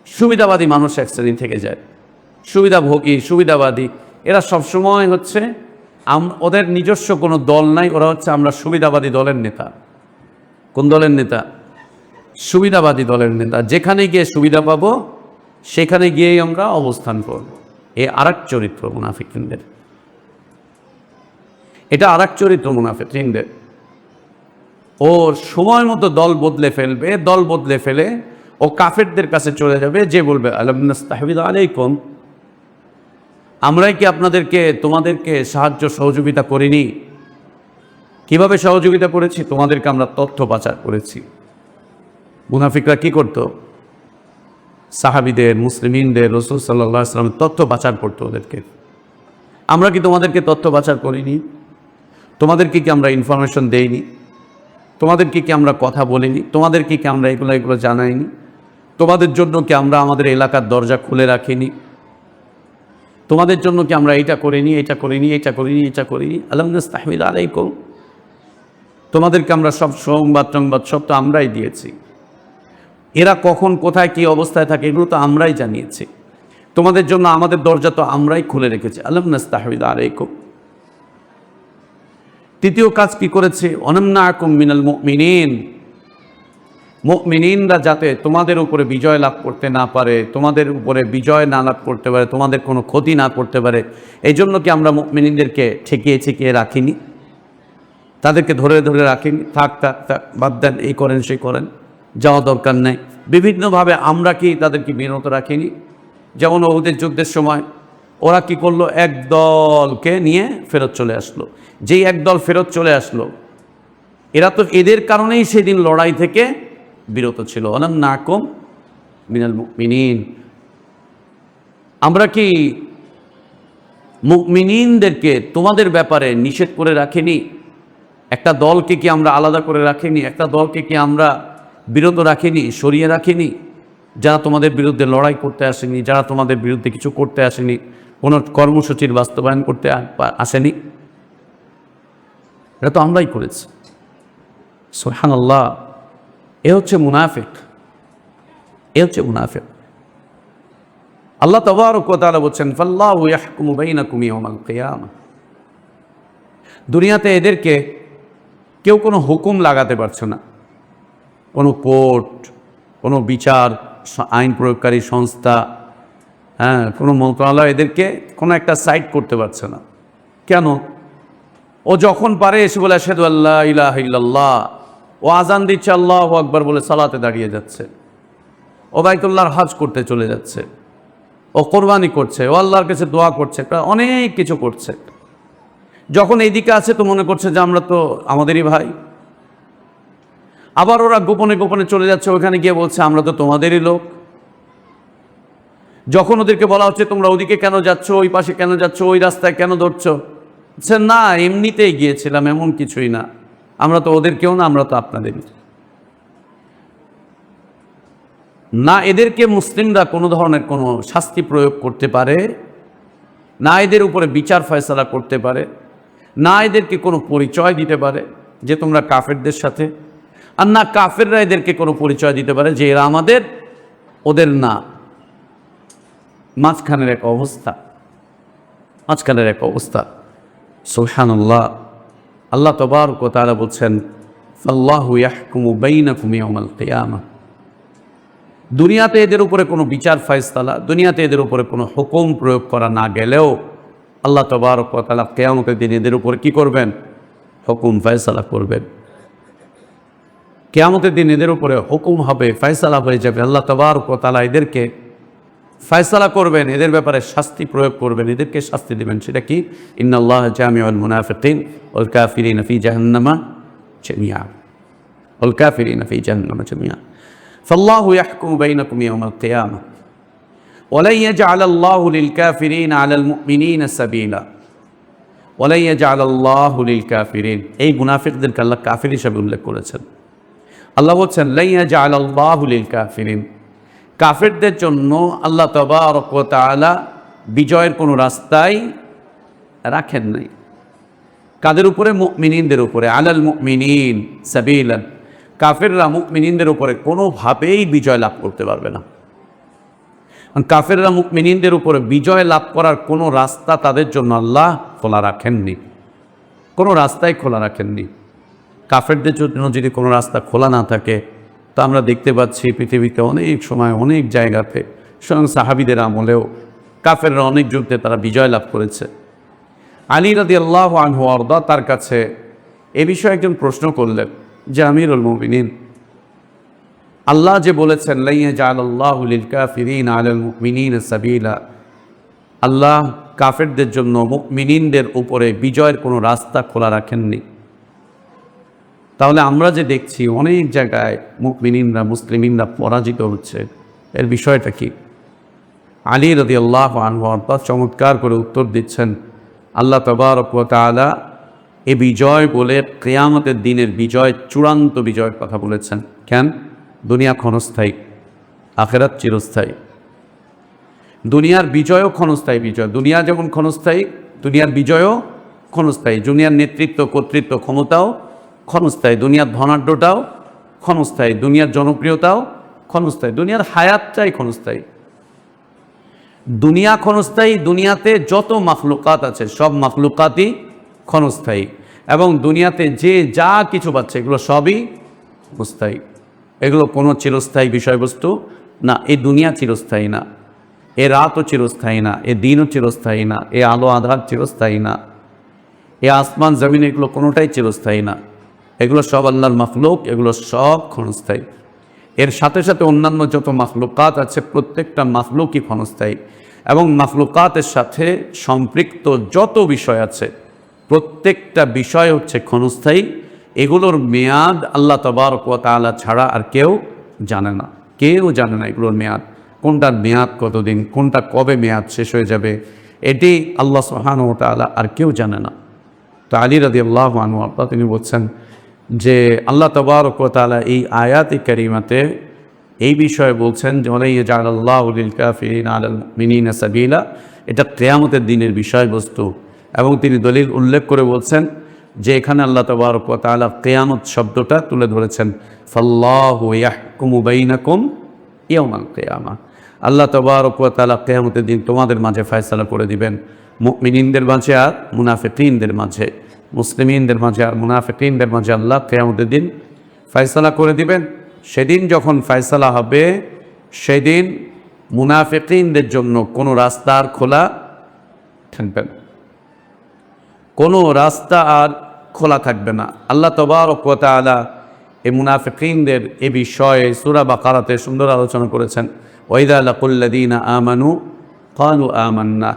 সুবিধাবাদী মানুষ এক শ্রেণী থেকে যায়, সুবিধাভোগী, সুবিধাবাদী। এরা সবসময় হচ্ছে ওদের নিজস্ব কোনো দল নাই, ওরা হচ্ছে আমরা সুবিধাবাদী দলের নেতা। কোন দলের নেতা? সুবিধাবাদী দলের নেতা। যেখানে গিয়ে সুবিধা পাবো সেখানে গিয়েই আমরা অবস্থান করব। এ আরেক চরিত্র মুনাফিকিনদের। এটা আর এক চরিত্র মুনাফিকদের। ও সময় মতো দল বদলে ফেলবে, দল বদলে ফেলে ও কাফেরদের কাছে চলে যাবে, যে বলবে আলাম নাস্তাহবিদ আলাইকুম, আমরাই কি তোমাদেরকে সাহায্য সহযোগিতা করিনি? কিভাবে সহযোগিতা করেছি? তোমাদেরকে আমরা তথ্য পাচার করেছি। মুনাফিকরা কি করত? সাহাবীদের, মুসলিমিনদের, রাসূল সাল্লাল্লাহু আলাইহি ওয়াসাল্লাম তথ্য পাচার করতো ওদেরকে। আমরা কি তোমাদেরকে তথ্য পাচার করিনি? তোমাদেরকে কি আমরা ইনফরমেশন দেইনি? তোমাদেরকে কি আমরা কথা বলিনি? তোমাদেরকে কি আমরা এগুলো জানাইনি? তোমাদের জন্য কি আমরা আমাদের এলাকার দরজা খুলে রাখিনি? তোমাদের জন্য কি আমরা এটা করিনি, এটা করিনি, এটা করিনি, এটা করিনি? আলাম নাস্তাহবিদ আলাইকুম, তোমাদেরকে আমরা সব সংবাদ সব তো আমরাই দিয়েছি। এরা কখন কোথায় কি অবস্থায় থাকে এগুলো তো আমরাই জানিয়েছি। তোমাদের জন্য আমাদের দরজা তো আমরাই খুলে রেখেছি। আলাম নাস্তাহবিদ আলাইকুম। তৃতীয় কাজ কি করেছে? অনামনাকুম মিনাল মুমিনিন, মুমিনিনরা যাতে তোমাদের উপরে বিজয় লাভ করতে না পারে, তোমাদের উপরে বিজয় না লাভ করতে পারে, তোমাদের কোনো ক্ষতি না করতে পারে, এই জন্য কি আমরা মুমিনিনদেরকে ঠেকিয়ে রাখিনি? তাদেরকে ধরে রাখিনি। থাক বাদ দেন, এই করেন সেই করেন, যাওয়া দরকার নেই। বিভিন্নভাবে আমরা কি তাদেরকে বিরত রাখিনি? যেমন ওদের যুদ্ধের সময় ওরা কি করলো? এক দলকে নিয়ে ফেরত চলে আসলো। যেই একদল ফেরত চলে আসলো, এরা তো এদের কারণেই সেদিন লড়াই থেকে বিরত ছিল। অনামনাকুম মিনাল মুমিনিন, আমরা কি মুমিনিনদেরকে তোমাদের ব্যাপারে নিষেধ করে রাখিনি? একটা দলকে কি আমরা আলাদা করে রাখিনি? একটা দলকে কি আমরা বিরত রাখিনি, সরিয়ে রাখিনি? যারা তোমাদের বিরুদ্ধে লড়াই করতে আসেনি, যারা তোমাদের বিরুদ্ধে কিছু করতে আসেনি, কোনো কর্মসূচির বাস্তবায়ন করতে আসেনি, এটা তো আমরাই করেছি। সুবহানাল্লাহ। এ হচ্ছে মুনাফিক, এ হচ্ছে মুনাফিক। আল্লাহ তাবারক ওয়া তাআলা বলছেন, ফাল্লাহু ইয়াহকুমু বাইনাকুম ইয়াওমাল কিয়ামা। দুনিয়াতে এদেরকে কেউ কোনো হুকুম লাগাতে পারছে না, কোনো কোর্ট, কোনো বিচার আইন প্রয়োগকারী সংস্থা, কোনো মন্ত্রণালয় এদেরকে কোনো একটা সাইড করতে পারছে না। কেন? ও যখন পারে এসে বলে আশহাদু আল্লা ইলাহা ইল্লাল্লাহ, ও আজান দিচ্ছে আল্লাহু আকবার বলে সালাতে দাঁড়িয়ে যাচ্ছে, ও বাইতুল্লাহর হজ করতে চলে যাচ্ছে, ও কোরবানি করছে, ও আল্লাহর কাছে দোয়া করছে, অনেক কিছু করছে। যখন এইদিকে আছে তো মনে করছে যে আমরা তো আমাদেরই ভাই। আবার ওরা গোপনে গোপনে চলে যাচ্ছে, ওখানে গিয়ে বলছে আমরা তো তোমাদেরই লোক। যখন ওদেরকে বলা হচ্ছে তোমরা ওদিকে কেন যাচ্ছ, ওই পাশে কেন যাচ্ছ, ওই রাস্তায় কেন ধরছো, না এমনিতেই গিয়েছিলাম, এমন কিছুই না, আমরা তো ওদের কেউ না, আমরা তো আপনাদেরই না। এদেরকে মুসলিমরা কোনো ধরনের কোনো শাস্তি প্রয়োগ করতে পারে না, এদের উপরে বিচার ফয়সালা করতে পারে না, এদেরকে কোনো পরিচয় দিতে পারে যে তোমরা কাফেরদের সাথে, আর না কাফেররা এদেরকে কোনো পরিচয় দিতে পারে যে এরা আমাদের, ওদের না। মাঝখানের এক অবস্থা, মাঝখানের এক অবস্থা। সুবহানাল্লাহ। আল্লাহ তাবারক ওয়া তাআলা বলছেন, ফাল্লাহু ইয়াহকুমু বাইনাকুম ইয়াওমাল কিয়ামা। দুনিয়াতে এদের উপরে কোনো বিচার ফয়সালা, দুনিয়াতে এদের উপরে কোনো হুকুম প্রয়োগ করা না গেলেও আল্লাহ তাবারক ওয়া তাআলা কিয়ামতের দিন এদের উপরে কি করবেন? হুকুম ফয়সালা করবেন। কিয়ামতের দিন এদের উপরে হুকুম হবে, ফয়সালা হয়ে যাবে। আল্লাহ তাবারক ওয়া তাআলা এদেরকে ফয়সালা করবেন, এদের ব্যাপারে শাস্তি প্রয়োগ করবেন, এদেরকে শাস্তি দেবেন। সেটা কি? ইন্নাল্লাহ জামিউল মুনাফিকিন ওয়াল কাফিরিনা ফি জাহান্নামা জামিআ, ওয়াল কাফিরিনা ফি জাহান্নামা জামিআ। ফাল্লাহু ইয়াহকুমু বাইনাকুম ইয়াওমাল কিয়ামা ওয়া লা ইয়াজআলাল্লাহু লিল কাফিরিনা আলাল মুমিনিনা সাবিলা, ওয়া লা ইয়াজআলাল্লাহু লিল কাফিরিন। এই মুনাফিকদেরকে আল্লাহ কাফির হিসেবে উল্লেখ করেছেন। আল্লাহ বলছেন, লা ইয়াজআলাল্লাহু লিল কাফিরিন, কাফেরদের জন্য আল্লাহ তাবারক ওয়া তাআলা বিজয়ের কোনো রাস্তাই রাখেন নাই। কাদের উপরে? মুমিনিনদের উপরে। আলাল মুমিনিন সাবিলান, কাফেররা মুমিনিনদের উপরে কোনোভাবেই বিজয় লাভ করতে পারবে না। কাফেররা মুমিনিনদের উপরে বিজয় লাভ করার কোনো রাস্তা তাদের জন্য আল্লাহ খোলা রাখেননি, কোনো রাস্তাই খোলা রাখেননি। কাফেরদের জন্য যদি কোনো রাস্তা খোলা না থাকে, তা আমরা দেখতে পাচ্ছি পৃথিবীতে অনেক সময় অনেক জায়গাতে, স্বয়ং সাহাবীদের আমলেও কাফেররা অনেক যুদ্ধে তারা বিজয় লাভ করেছে। আলী রাদিয়াল্লাহু আনহু আরদা তার কাছে এ বিষয়ে একজন প্রশ্ন করলেন যে আমিরুল মুমিনিন, আল্লাহ যে বলেছেন লা ইয়াজআলাল্লাহু লিল কাফিরিনা আলাল মুমিনিনা সাবিলা, আল্লাহ কাফেরদের জন্য মুমিনিনদের উপরে বিজয়ের কোনো রাস্তা খোলা রাখেননি। তাহলে আমরা যে দেখছি অনেক জায়গায় মুমিনিনরা মুসলিমিনরা পরাজিত হচ্ছে, এর বিষয়টা কি? আলী রাদিয়াল্লাহু আনহু চমৎকার করে উত্তর দিচ্ছেন, আল্লাহ তাবারক ওয়া তাআলা এ বিজয় বলে কিয়ামতের দিনের বিজয়, চূড়ান্ত বিজয়ের কথা বলেছেন। কেন? দুনিয়া ক্ষণস্থায়ী, আখিরাত চিরস্থায়ী। দুনিয়ার বিজয়ও ক্ষণস্থায়ী বিজয়। দুনিয়া যেমন ক্ষণস্থায়ী, দুনিয়ার বিজয়ও ক্ষণস্থায়ী। দুনিয়ার নেতৃত্ব, কর্তৃত্ব, ক্ষমতাও ক্ষণস্থায়ী। দুনিয়ার ধনাঢ্যটাও ক্ষণস্থায়ী। দুনিয়ার জনপ্রিয়তাও ক্ষণস্থায়ী। দুনিয়ার হায়াতটাই ক্ষণস্থায়ী। দুনিয়া ক্ষণস্থায়ী। দুনিয়াতে যত মাখলুকাত আছে সব মাখলুকাতই ক্ষণস্থায়ী, এবং দুনিয়াতে যে যা কিছু পাচ্ছে এগুলো সবই ক্ষণস্থায়ী। এগুলো কোনো চিরস্থায়ী বিষয়বস্তু না। এই দুনিয়া চিরস্থায়ী না, এ রাতও চিরস্থায়ী না, এ দিনও চিরস্থায়ী না, এ আলো আধার চিরস্থায়ী না, এ আসমান জমিন এগুলো কোনোটাই চিরস্থায়ী না। এগুলো সব আল্লাহর মাখলুক, এগুলো সব ক্ষণস্থায়ী। এর সাথে সাথে অন্যান্য যত মাখলুকাত আছে প্রত্যেকটা মাখলুকই ক্ষণস্থায়ী, এবং মাখলুকাতের সাথে সম্পৃক্ত যত বিষয় আছে প্রত্যেকটা বিষয় হচ্ছে ক্ষণস্থায়ী। এগুলোর মেয়াদ আল্লাহ তাবারক ওয়া তাআলা ছাড়া আর কেউ জানে না। কেউ জানে না এগুলোর মেয়াদ, কোনটার মেয়াদ কতদিন, কোনটা কবে মেয়াদ শেষ হয়ে যাবে, এটি আল্লাহ সুবহানাহু ওয়া তাআলা আর কেউ জানে না। তো আলী রাদিয়াল্লাহু আনহু তিনি বলছেন যে আল্লাহ তাবারক ওয়া তাআলা এই আয়াতে কারিমাতে এই বিষয়ে বলছেন যে ওয়া লা ইয়াজআলাল্লাহু লিল কাফিরিনা আলাল মুমিনিনা সাবিলা, এটা কিয়ামতের দিনের বিষয়বস্তু। এবং তিনি দলিল উল্লেখ করে বলছেন যে এখানে আল্লাহ তাবারক ওয়া তাআলা কিয়ামত শব্দটা তুলে ধরেছেন, ফাল্লাহু ইয়াহকুমু বাইনাকুম ইয়াউমাল কিয়ামা। আল্লাহ তাবারক ওয়া তাআলা কিয়ামতের দিন তোমাদের মাঝে ফয়সালা করে দিবেন, মুমিনিনদের মাঝে আর মুনাফিকিনদের মাঝে। মুসলিমিনদের মাঝে আর মুনাফিকিনদের মাঝে আল্লাহ কিয়ামতের দিন ফয়সালা করে দিবেন। সেদিন যখন ফয়সালা হবে সেদিন মুনাফিকিনদের জন্য কোনো রাস্তা আর খোলা থাকবে না, কোনো রাস্তা আর খোলা থাকবে না। আল্লাহ তাবারক ওয়া তাআলা এই মুনাফিকিনদের এ বিষয়ে সূরা বাকারাতে সুন্দর আলোচনা করেছেন। ওয়াইদা লাকুল্লাযীনা আমানু ক্বালু আমান্না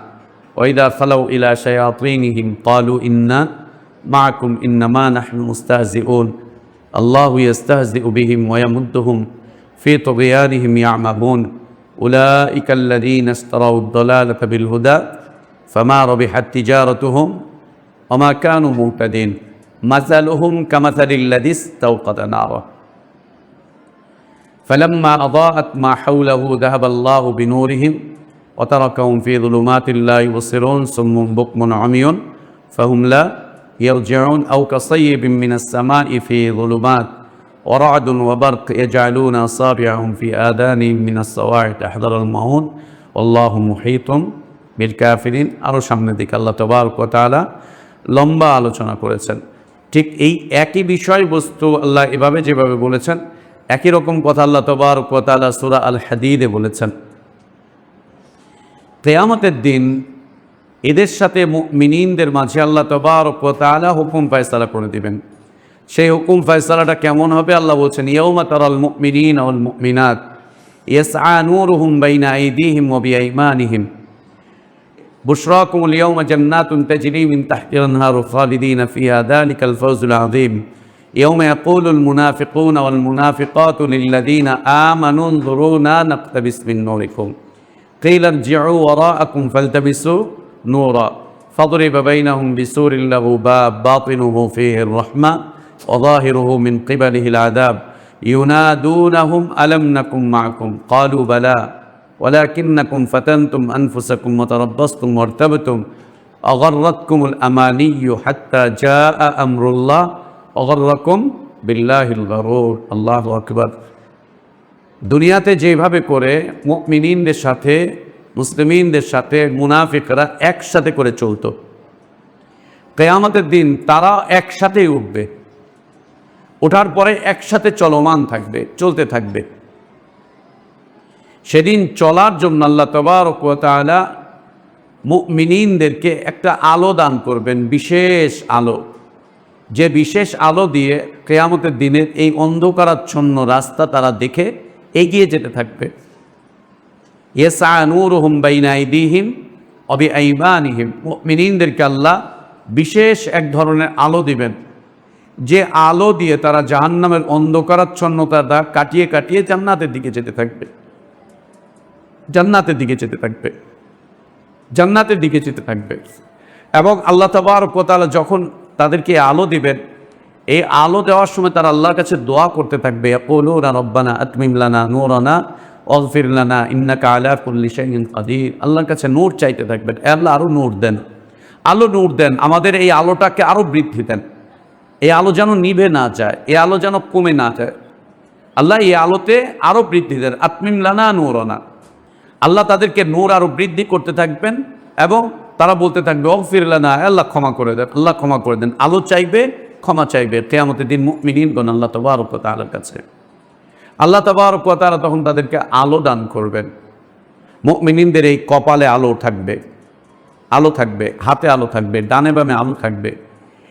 ওয়াইদা খালাউ ইলা শায়াতিনহিম ক্বালু ইন্না মাআকুম ইন্নামা নাহনু মুস্তাহজিউন আল্লাহু ইস্তাহজিউ বিহিম ওয়া ইয়ামুদ্দুহুম ফি তুগয়ানিহিম ইয়ামাহুন উলাইকা আল্লাযীনা ইশতারাউ আদ-দালালাতা বিল হুদা ফামা রাবিহাত তিজারাতুহুম ওয়া মা কানু মুহতাদিন মাসালুহুম কামাসালিল্লাযী ইস্তাওকাদা নারা فلما أضاءت ما حوله ذهب الله بنورهم وتركهم في ظلمات لا يبصرون صم بكم عمي فهم لا يرجعون أو كصيب من السماء في ظلمات ورعد وبرق يجعلون أصابعهم في آذانهم من الصواعق تحذر الموت والله محيط بالكافرين। আরো সামনের দিকে আল্লাহ তাবারক ওয়া তাআলা লম্বা আলোচনা করেছেন। ঠিক এই একই বিষয়বস্তু আল্লাহ এভাবে যেভাবে বলেছেন একই রকম কথা আল্লাহ তাবারক ওয়া তাআলা সূরা আল হাদীদে বলেছেন। কিয়ামতের দিন এদের সাথে মুমিনিনদের মাঝে আল্লাহ তাবারক ওয়া তাআলা হুকুম ফয়সালা করে দিবেন। সেই হুকুম ফয়সালাটা কেমন হবে? আল্লাহ বলছেন, ইয়াউমা তারাল মুমিনিনা ওয়াল মুমিনাত ইয়াসআ নূরুহুম বাইনা আইদিহিম ওয়া বিআইমানিহিম বুশরাকুমুল ইয়াওমা জান্নাতুন তাজরি মিন তাহতিহা আল-আনহারু খালিদিনা ফিহা যালিকাল ফাওজুল আযীম يوم يقول المنافقون والمنافقات للذين آمنوا انظرونا نقتبس من نوركم قيل ارجعوا وراءكم فالتمسوا نورا فضرب بينهم بسور له باب باطنه فيه الرحمة وظاهره من قبله العذاب ينادونهم ألم نكن معكم قالوا بلى ولكنكم فتنتم أنفسكم وتربصتم وارتبتم أغرتكم الأماني حتى جاء أمر الله অগররকম বিল্লাহিল গরুর। আল্লাহু আকবার। দুনিয়াতে যেভাবে করে মুমিনিনদের সাথে মুসলিমিনদের সাথে মুনাফিকরা একসাথে করে চলতো, কিয়ামতের দিন তারা একসাথেই উঠবে, ওঠার পরে একসাথে চলমান থাকবে, চলতে থাকবে। সেদিন চলার জন্য আল্লাহ তাবারক ওয়া তাআলা মুমিনিনদেরকে একটা আলো দান করবেন, বিশেষ আলো, যে বিশেষ আলো দিয়ে কিয়ামতের দিনের এই অন্ধকারাচ্ছন্ন রাস্তা তারা দেখে এগিয়ে যেতে থাকবে। ইয়াসআ নূরুহুম বাইনা আইদিহিম ওয়া বিআইমানিহিম, মুমিনিনদেরকে আল্লাহ বিশেষ এক ধরনের আলো দিবেন, যে আলো দিয়ে তারা জাহান্নামের অন্ধকারাচ্ছন্নতা কাটিয়ে কাটিয়ে জান্নাতের দিকে যেতে থাকবে, জান্নাতের দিকে যেতে থাকবে, জান্নাতের দিকে যেতে থাকবে। এবং আল্লাহ তাবারক ওয়া তাআলা যখন তাদেরকে আলো দিবেন, এই আলো দেওয়ার সময় তারা আল্লাহর কাছে দোয়া করতে থাকবে, ইয়াকুলুনা রব্বানা আতমিম লানা নূরানা ওয়াগফির লানা ইন্নাকা আলা কুল্লি শাইইন কাদির। আল্লাহর কাছে নূর চাইতে থাকবেন, এ আল্লাহ আরো নূর দেন, আলো নূর দেন, আমাদের এই আলোটাকে আরো বৃদ্ধি দেন, এই আলো যেন নিভে না যায়, এই আলো যেন কমে না যায়। আল্লাহ এই আলোতে আরো বৃদ্ধি দেন, আতমিম লানা নূরানা। আল্লাহ তাদেরকে নূর আরো বৃদ্ধি করতে থাকবেন এবং তারা বলতে থাকবে ওয়াগফির লানা, আল্লাহ ক্ষমা করে দেন, আল্লাহ ক্ষমা করে দেন। আলো চাইবে, ক্ষমা চাইবে কিয়ামতের দিন মুমিনিনগণ আল্লাহ তাবারক ওয়া তাআলার কাছে। আল্লাহ তাবারক ওয়া তাআলা তখন তাদেরকে আলো দান করবেন। মুমিনিনদের এই কপালে আলো থাকবে, আলো থাকবে, হাতে আলো থাকবে, ডানে বামে আলো থাকবে।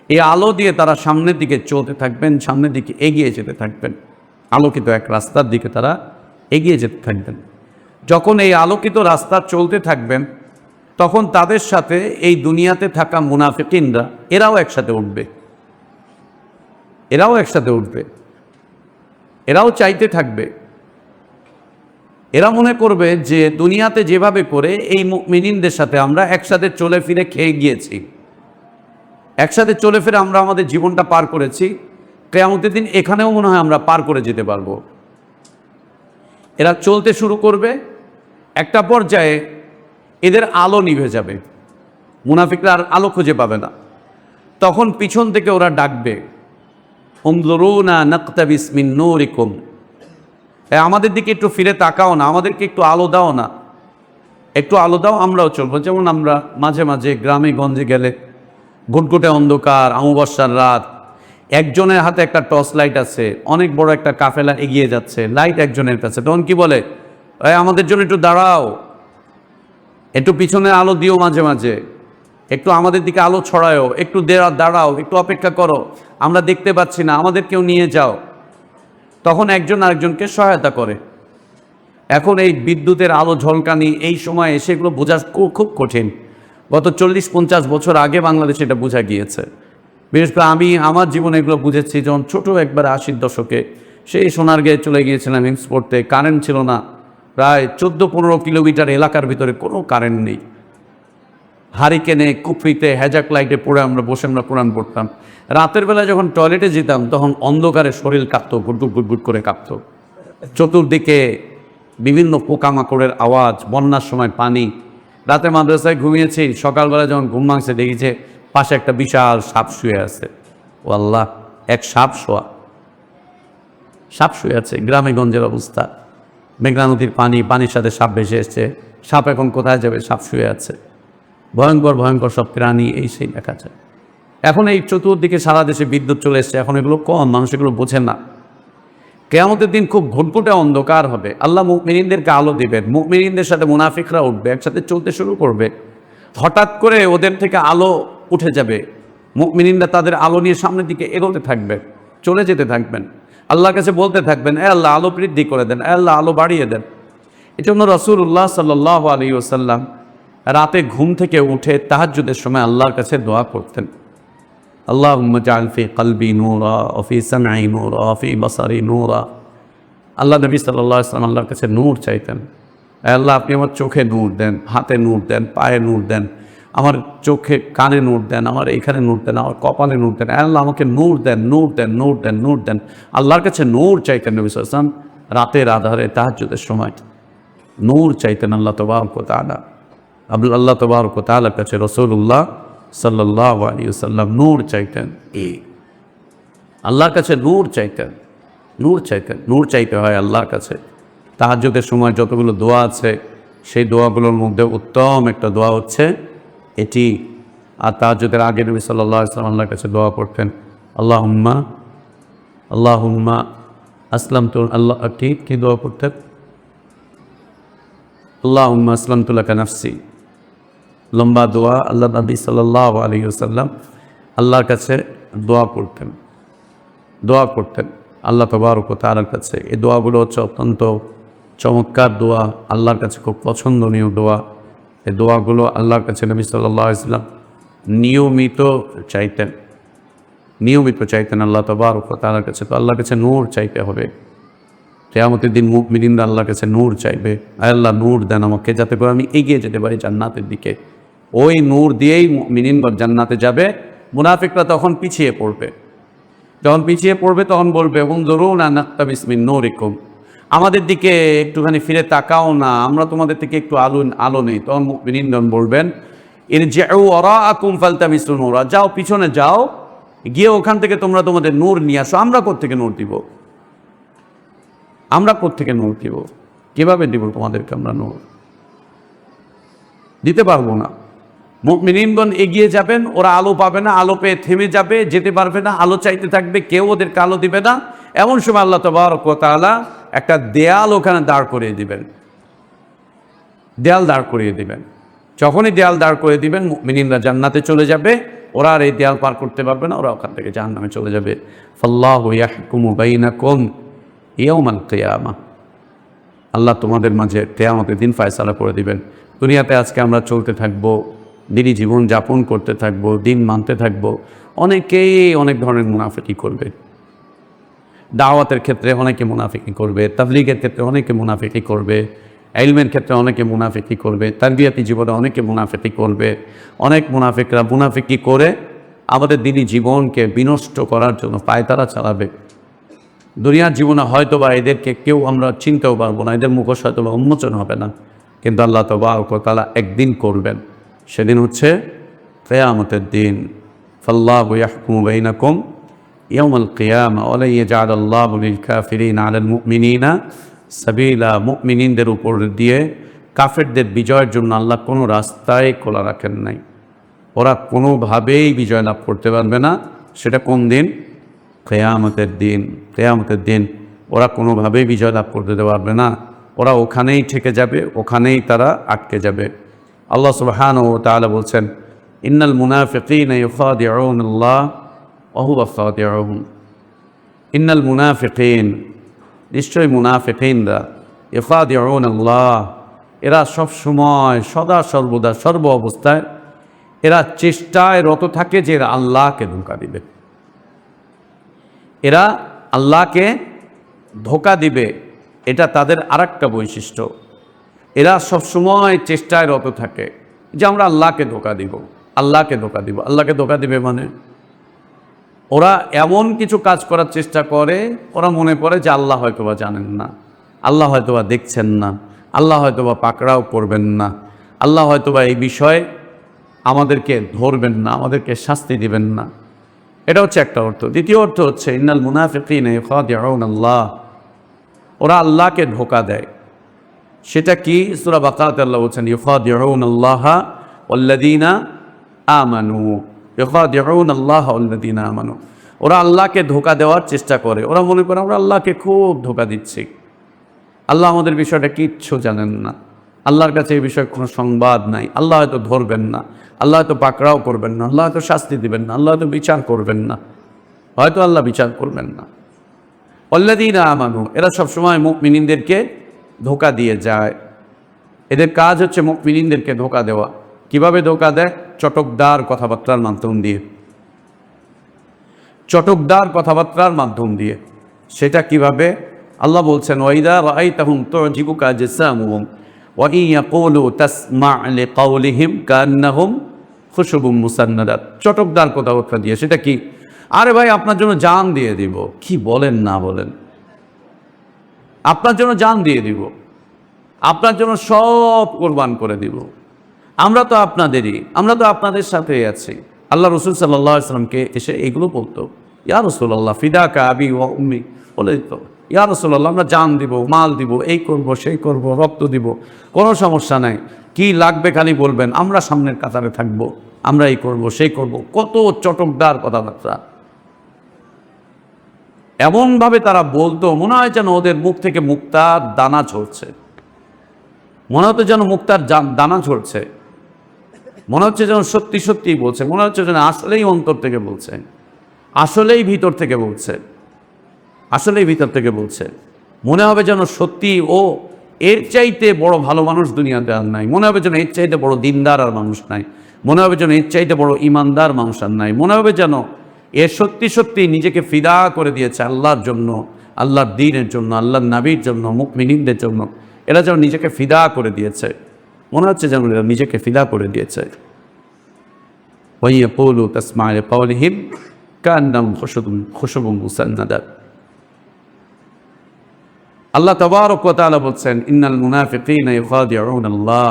এই আলো দিয়ে তারা সামনের দিকে চলতে থাকবেন, সামনের দিকে এগিয়ে যেতে থাকবেন, আলোকিত এক রাস্তার দিকে তারা এগিয়ে যেতে থাকবেন। যখন এই আলোকিত রাস্তা চলতে থাকবেন, তখন তাদের সাথে এই দুনিয়াতে থাকা মুনাফিকিনরা এরাও একসাথে উঠবে, এরাও একসাথে উঠবে, এরাও চাইতে থাকবে। এরা মনে করবে যে দুনিয়াতে যেভাবে করে এই মুমিনিনদের সাথে আমরা একসাথে চলে ফিরে খেয়ে গিয়েছি, একসাথে চলে ফিরে আমরা আমাদের জীবনটা পার করেছি, কিয়ামতের দিন এখানেও মনে হয় আমরা পার করে যেতে পারবো। এরা চলতে শুরু করবে, একটা পর্যায়ে এদের আলো নিভে যাবে, মুনাফিকরা আর আলো খুঁজে পাবে না। তখন পিছন থেকে ওরা ডাকবে, উনজুরুনা নাকতাবিস মিন নূরিকুম, আমাদের দিকে একটু ফিরে তাকাও না, আমাদেরকে একটু আলো দাও না, একটু আলো দাও, আমরাও চলবো। যেমন আমরা মাঝে মাঝে গ্রামে গঞ্জে গেলে ঘুটঘুটে অন্ধকার, অমাবস্যার রাত, একজনের হাতে একটা টর্চ লাইট আছে, অনেক বড় একটা কাফেলা এগিয়ে যাচ্ছে, লাইট একজনের কাছে, তখন কি বলে, আমাদের জন্য একটু দাঁড়াও, একটু পিছনে আলো দিও, মাঝে মাঝে একটু আমাদের দিকে আলো ছড়ায়ও, একটু দাঁড়াও, একটু অপেক্ষা করো, আমরা দেখতে পাচ্ছি না, আমাদের কেউ নিয়ে যাও। তখন একজন আরেকজনকে সহায়তা করে। এখন এই বিদ্যুতের আলো ঝলকানি এই সময় সেগুলো বোঝা খুব কঠিন। গত 40-50 বছর আগে বাংলাদেশে এটা বোঝা গিয়েছে। বিশেষ করে আমি আমার জীবনে এগুলো বুঝেছি যখন ছোটো একবার 80-র দশকে সেই সোনারগাঁয়ে চলে গিয়েছিলাম হিমস পড়তে, কারেন্ট ছিল না, প্রায় 14-15 কিলোমিটার এলাকার ভিতরে কোনো কারেন্ট নেই। হারিকেনে, কুফরিতে, হ্যাজাক লাইটে পড়ে আমরা কোরআন পড়তাম। রাতের বেলা যখন টয়লেটে যেতাম তখন অন্ধকারে শরীর কাঁপতো, গুটগুট গুটগুট করে কাঁপতো। চতুর্দিকে বিভিন্ন পোকামাকড়ের আওয়াজ, বন্যার সময় পানি। রাতে মাদ্রাসায় ঘুমিয়েছি, সকালবেলা যখন ঘুম ভাঙছে দেখেছে পাশে একটা বিশাল সাপ শুয়ে আছে। ও আল্লাহ, এক সাপ শুয়ে আছে। গ্রামে গঞ্জের অবস্থা, মেঘনা নদীর পানির সাথে সাপ ভেসে এসছে। সাপ এখন কোথায় যাবে, সাপ শুয়ে আছে। ভয়ঙ্কর ভয়ঙ্কর সব প্রাণী এই সেই দেখা যায়। এখন এই চতুর্দিকে সারা দেশে বিদ্যুৎ চলে এসছে, এখন এগুলো কম, মানুষ এগুলো বোঝে না। কিয়ামতের দিন খুব ঘুটঘুটে অন্ধকার হবে, আল্লাহ মুমিনিনদেরকে আলো দিবেন, মুমিনিনদের সাথে মুনাফিকরা উঠবে, একসাথে চলতে শুরু করবে। হঠাৎ করে ওদের থেকে আলো উঠে যাবে, মুমিনিনরা তাদের আলো নিয়ে সামনের দিকে এগোতে থাকবে, চলে যেতে থাকবেন, আল্লাহর কাছে বলতে থাকবেন, এ আল্লাহ আলো বৃদ্ধি করে দেন, এ আল্লাহ আলো বাড়িয়ে দেন। এই জন্য রাসূলুল্লাহ সাল্লাল্লাহু আলাইহি ওয়াসাল্লাম রাতে ঘুম থেকে উঠে তাহাজ্জুদের সময় আল্লাহর কাছে দোয়া করতেন, আল্লাহুম্মা জাআল ফি কলবি নূরা ওয়া ফি সামঈ নূরা ওয়া ফি বসারি নূরা। আল্লাহ নবী সাল্লাল্লাহু আলাইহি ওয়াসাল্লাম আল্লাহর কাছে নূর চাইতেন, আল্লাহ আপনি আমার চোখে নূর দেন, হাতে নূর দেন, পায়ে নূর দেন, আমার চোখে কানে নূর দেন, আমার এখানে নূর দেন, আমার কপালে নূর দেন, আল্লাহ আমাকে নূর দেন, নূর দেন, নূর দেন, নূর দেন। আল্লাহর কাছে নূর চাইতেন নবী সাল্লাল্লাহু আলাইহি ওয়াসাল্লাম রাতের আধারে তাহাজ্জুদের সময় নূর চাইতেন আল্লাহ তাবারক ওয়া তাআলা। আল্লাহ তাবারক ওয়া তাআলার কাছে রাসূলুল্লাহ সাল্লাল্লাহু আলাইহি ওয়াসাল্লাম নূর চাইতেন, আল্লাহর কাছে নূর চাইতেন, নূর চাইতে হয় আল্লাহর কাছে। তাহাজ্জুদের সময় যতগুলো দোয়া আছে সেই দোয়াগুলোর মধ্যে উত্তম একটা দোয়া হচ্ছে এটি। আর তাহাজ্জুদের আগে নবী সাল্লাল্লাহু আলাইহি ওয়াসাল্লাম আল্লাহর কাছে দোয়া করতেন, আল্লাহুম্মা আসলামতু, আল্লাহ কি দোয়া করতেন, আল্লাহুম্মা আসলামতু লাকা নাফসি লম্বা দোয়া। আল্লাহ নবী সাল্লাল্লাহু আলাইহি ওয়াসাল্লাম আল্লাহর কাছে দোয়া করতেন আল্লাহ তাবারক ওয়া তাআলার কাছে। এই দোয়াগুলো হচ্ছে অত্যন্ত চমৎকার দোয়া, আল্লাহর কাছে খুব পছন্দনীয় দোয়া। এই দোয়াগুলো আল্লাহর কাছে নবী সাল্লাল্লাহু আলাইহি ওয়াসাল্লাম নিয়মিত চাইতেন আল্লাহ তাবারক ওয়া তাআলার কাছে। তো আল্লাহর কাছে নূর চাইতে হবে। কিয়ামতের দিন মুমিনরা আল্লাহর কাছে নূর চাইবে, আয় আল্লাহ নূর দেন আমাকে, যাতে করে আমি এগিয়ে যেতে পারি জান্নাতের দিকে। ওই নূর দিয়েই মুমিনরা জান্নাতে যাবে। মুনাফিকরা তখন পিছিয়ে পড়বে। যখন পিছিয়ে পড়বে তখন বলবে উনজুরুনা নাকতাবিস মিন নূরিকুম, আমাদের দিকে একটুখানি ফিরে তাকাও না, আমরা তোমাদের থেকে একটু আলো নেই। তখন মুমিনগণ বলবেন ইরজিউ ওয়ারাআকুম ফালতামিসু নূরা, যাও পিছনে যাও, গিয়ে ওখান থেকে তোমরা তোমাদের নূর নিয়ে আসো। আমরা কোত্থেকে নূর দিব? কিভাবে দিব তোমাদেরকে আমরা নূর? দিতে পারবো না। মুমিনগণ এগিয়ে যাবেন, ওরা আলো পাবে না, আলো পেয়ে থেমে যাবে, যেতে পারবে না, আলো চাইতে থাকবে, কেউ ওদেরকে আলো দিবে না। এমন সময় আল্লাহ তাবারক ওয়া তাআলা একটা দেয়াল ওখানে দাঁড় করিয়ে দিবেন। যখনই দেয়াল দাঁড় করে দিবেন, মুমিনরা জান্নাতে চলে যাবে, ওরা আর এই দেয়াল পার করতে পারবে না, ওরা ওখান থেকে জাহান্নামে চলে যাবে। ফাল্লাহু ইয়াহকুমু বাইনাকুম ইয়াওমাল কিয়ামা, আল্লাহ তোমাদের মাঝে কিয়ামতের দিন ফয়সালা করে দিবেন। দুনিয়াতে আজকে আমরা চলতে থাকবো, দিনই জীবন যাপন করতে থাকবো, দিন মানতে থাকবো। অনেকেই অনেক ধরনের মুনাফিকি করবে। দাওয়াতের ক্ষেত্রে অনেকে মুনাফিকি করবে, তাবলীগের ক্ষেত্রে অনেকে মুনাফিকি করবে, ইলমের ক্ষেত্রে অনেকে মুনাফিকি করবে, তারবিয়াতি জীবনে অনেকে মুনাফিকি করবে। অনেক মুনাফিকরা মুনাফিকি করে আমাদের দিনই জীবনকে বিনষ্ট করার জন্য পায়তারা চালাবে। দুনিয়ার জীবনে হয়তো বা এদেরকে কেউ আমরা চিনতেও পারবো না, এদের মুখোশ হয়তো বা উন্মোচন হবে না, কিন্তু আল্লাহ তাবারক ওয়া তাআলা একদিন করবেন। সেদিন হচ্ছে কিয়ামতের দিন। ফাল্লাহু ইয়াহকুমু বাইনাকুম ইয়াওমাল কিয়ামা ওয়া লা ইয়াজআলাল্লাহু লিল কাফিরিনা আলাল মুমিনিনা সাবিলা, মুমিনদের উপর দিয়ে কাফেরদের বিজয়ের জন্য আল্লাহ কোনো রাস্তায় খোলা রাখেন নাই। ওরা কোনোভাবেই বিজয় লাভ করতে পারবে না। সেটা কোন দিন? কিয়ামতের দিন ওরা কোনোভাবেই বিজয় লাভ করতে পারবে না। ওরা ওখানেই থেকে যাবে, ওখানেই তারা আটকে যাবে। আল্লাহ সুবহানাহু ওয়া তাআলা বলছেন ইন্নাল মুনাফিকিনা ইউখাদিউনাল্লাহ ওয়া হুয়া খাদিউহুম। ইন্নাল মুনাফিকিন, নিশ্চয়ই মুনাফিকিনরা, ইউখাদিউনাল্লাহ, এরা সব সময় সদা সর্বদা সর্ব অবস্থায় এরা চেষ্টায় রত থাকে যে এরা আল্লাহকে ধোঁকা দিবে। এরা আল্লাহকে ধোঁকা দিবে, এটা তাদের আরেকটা বৈশিষ্ট্য। এরা সবসময় চেষ্টায় রত থাকে যে আমরা আল্লাহকে ধোঁকা দিব। আল্লাহকে ধোঁকা দিবে মানে ওরা এমন কিছু কাজ করার চেষ্টা করে, ওরা মনে করে যে আল্লাহ হয়তোবা জানেন না, আল্লাহ হয়তোবা দেখছেন না, আল্লাহ হয়তোবা পাকড়াও করবেন না, আল্লাহ হয়তোবা এই বিষয়ে আমাদেরকে ধরবেন না, আমাদেরকে শাস্তি দিবেন না। এটা হচ্ছে একটা অর্থ। দ্বিতীয় অর্থ হচ্ছে ইন্নাল মুনাফিকিনা ইউখাদিউনাল্লাহ, ওরা আল্লাহকে ধোঁকা দেয়। সেটা কি? সূরা বাকারাতে আল্লাহ বলছেন ইউখাদিউনাল্লাহা ওয়াল্লাযীনা আমানু, ওরা আল্লাহকে ধোঁকা দেওয়ার চেষ্টা করে। ওরা মনে করে আমরা আল্লাহকে খুব ধোঁকা দিচ্ছি, আল্লাহ আমাদের বিষয়টা কিচ্ছু জানেন না, আল্লাহর কাছে এই বিষয়ে কোনো সংবাদ নাই, আল্লাহ হয়তো ধরবেন না, আল্লাহ হয়তো পাকড়াও করবেন না, আল্লাহ হয়তো শাস্তি দিবেন না, আল্লাহ হয়তো বিচার করবেন না, আল্লাহ বিচার করবেন না। ওয়াল্লাযীনা আমানু, এরা সবসময় মুমিনদেরকে ধোঁকা দিয়ে যায়। এদের কাজ হচ্ছে মুমিনদেরকে ধোঁকা দেওয়া। কিভাবে ধোঁকা দেয়? চটকদার কথাবার্তার মাধ্যম দিয়ে। সেটা কিভাবে? আল্লাহ বলছেন ওয়াইদা রাআইতাহুম তু'জিবুকা আজসামুহুম ওয়া ইন ইয়াকুলু তাসমা' লিকাওলিহিম কান্নাহুম খুশুবুম মুসান্নাদাত। চটকদার কথাবার্তা দিয়ে। সেটা কি? আরে ভাই আপনার জন্য জান দিয়ে দিব। কি বলেন না বলেন? আপনার জন্য জান দিয়ে দিব, আপনার জন্য সব কোরবান করে দিব, আমরা তো আপনাদেরই, আমরা তো আপনাদের সাথেই আছি। আল্লাহ রসুল সাল্লাল্লাহু আলাইহি ওয়াসাল্লামকে এসে এগুলো বলতো, ইয়া রাসূলুল্লাহ ফিদাকা আবি ওয়া উম্মি, বলে দিত ইয়া রাসূলুল্লাহ আমরা জান দিব, মাল দিব, এই করব সেই করব, রক্ত দিব, কোনো সমস্যা নাই, কি লাগবে খালি বলবেন, আমরা সামনের কাতারে থাকবো, আমরা এই করব সেই করব। কত চটকদার কথাবার্তা! এমনভাবে তারা বলতো মনে হয় যেন ওদের মুখ থেকে মুক্তার দানা ঝরছে, মনে হতো যেন মুক্তার দানা ঝরছে। মনে হচ্ছে যেন সত্যি সত্যিই বলছে, মনে হচ্ছে যেন আসলেই অন্তর থেকে বলছে, আসলেই ভিতর থেকে বলছে, আসলেই ভিতর থেকে বলছে। মনে হবে যেন সত্যি ও এর চাইতে বড় ভালো মানুষ দুনিয়াতে আর নাই, মনে হবে যেন এর চাইতে বড় দিনদার আর মানুষ নাই, মনে হবে যেন এর চাইতে বড় ইমানদার মানুষ আর নাই, মনে হবে যেন এ সত্যি সত্যি নিজেকে ফিদা করে দিয়েছে আল্লাহর জন্য, আল্লাহর দ্বীনের জন্য, আল্লাহর নবীর জন্য, মুমিনদের জন্য। এরা যেন নিজেকে ফিদা করে দিয়েছে, মনে হচ্ছে যেন এরা নিজেকে ফিদা করে দিয়েছে। ওয়াইয়াকুলু তাসমা'ু লিকাওলিহিম কান্নাহুম খুশুবুম মুসান্নাদাত। আল্লাহ তাবারক ওয়া তাআলা বলছেন, ইন্নাল মুনাফিকিনা ইউখাদিউনাল্লাহ।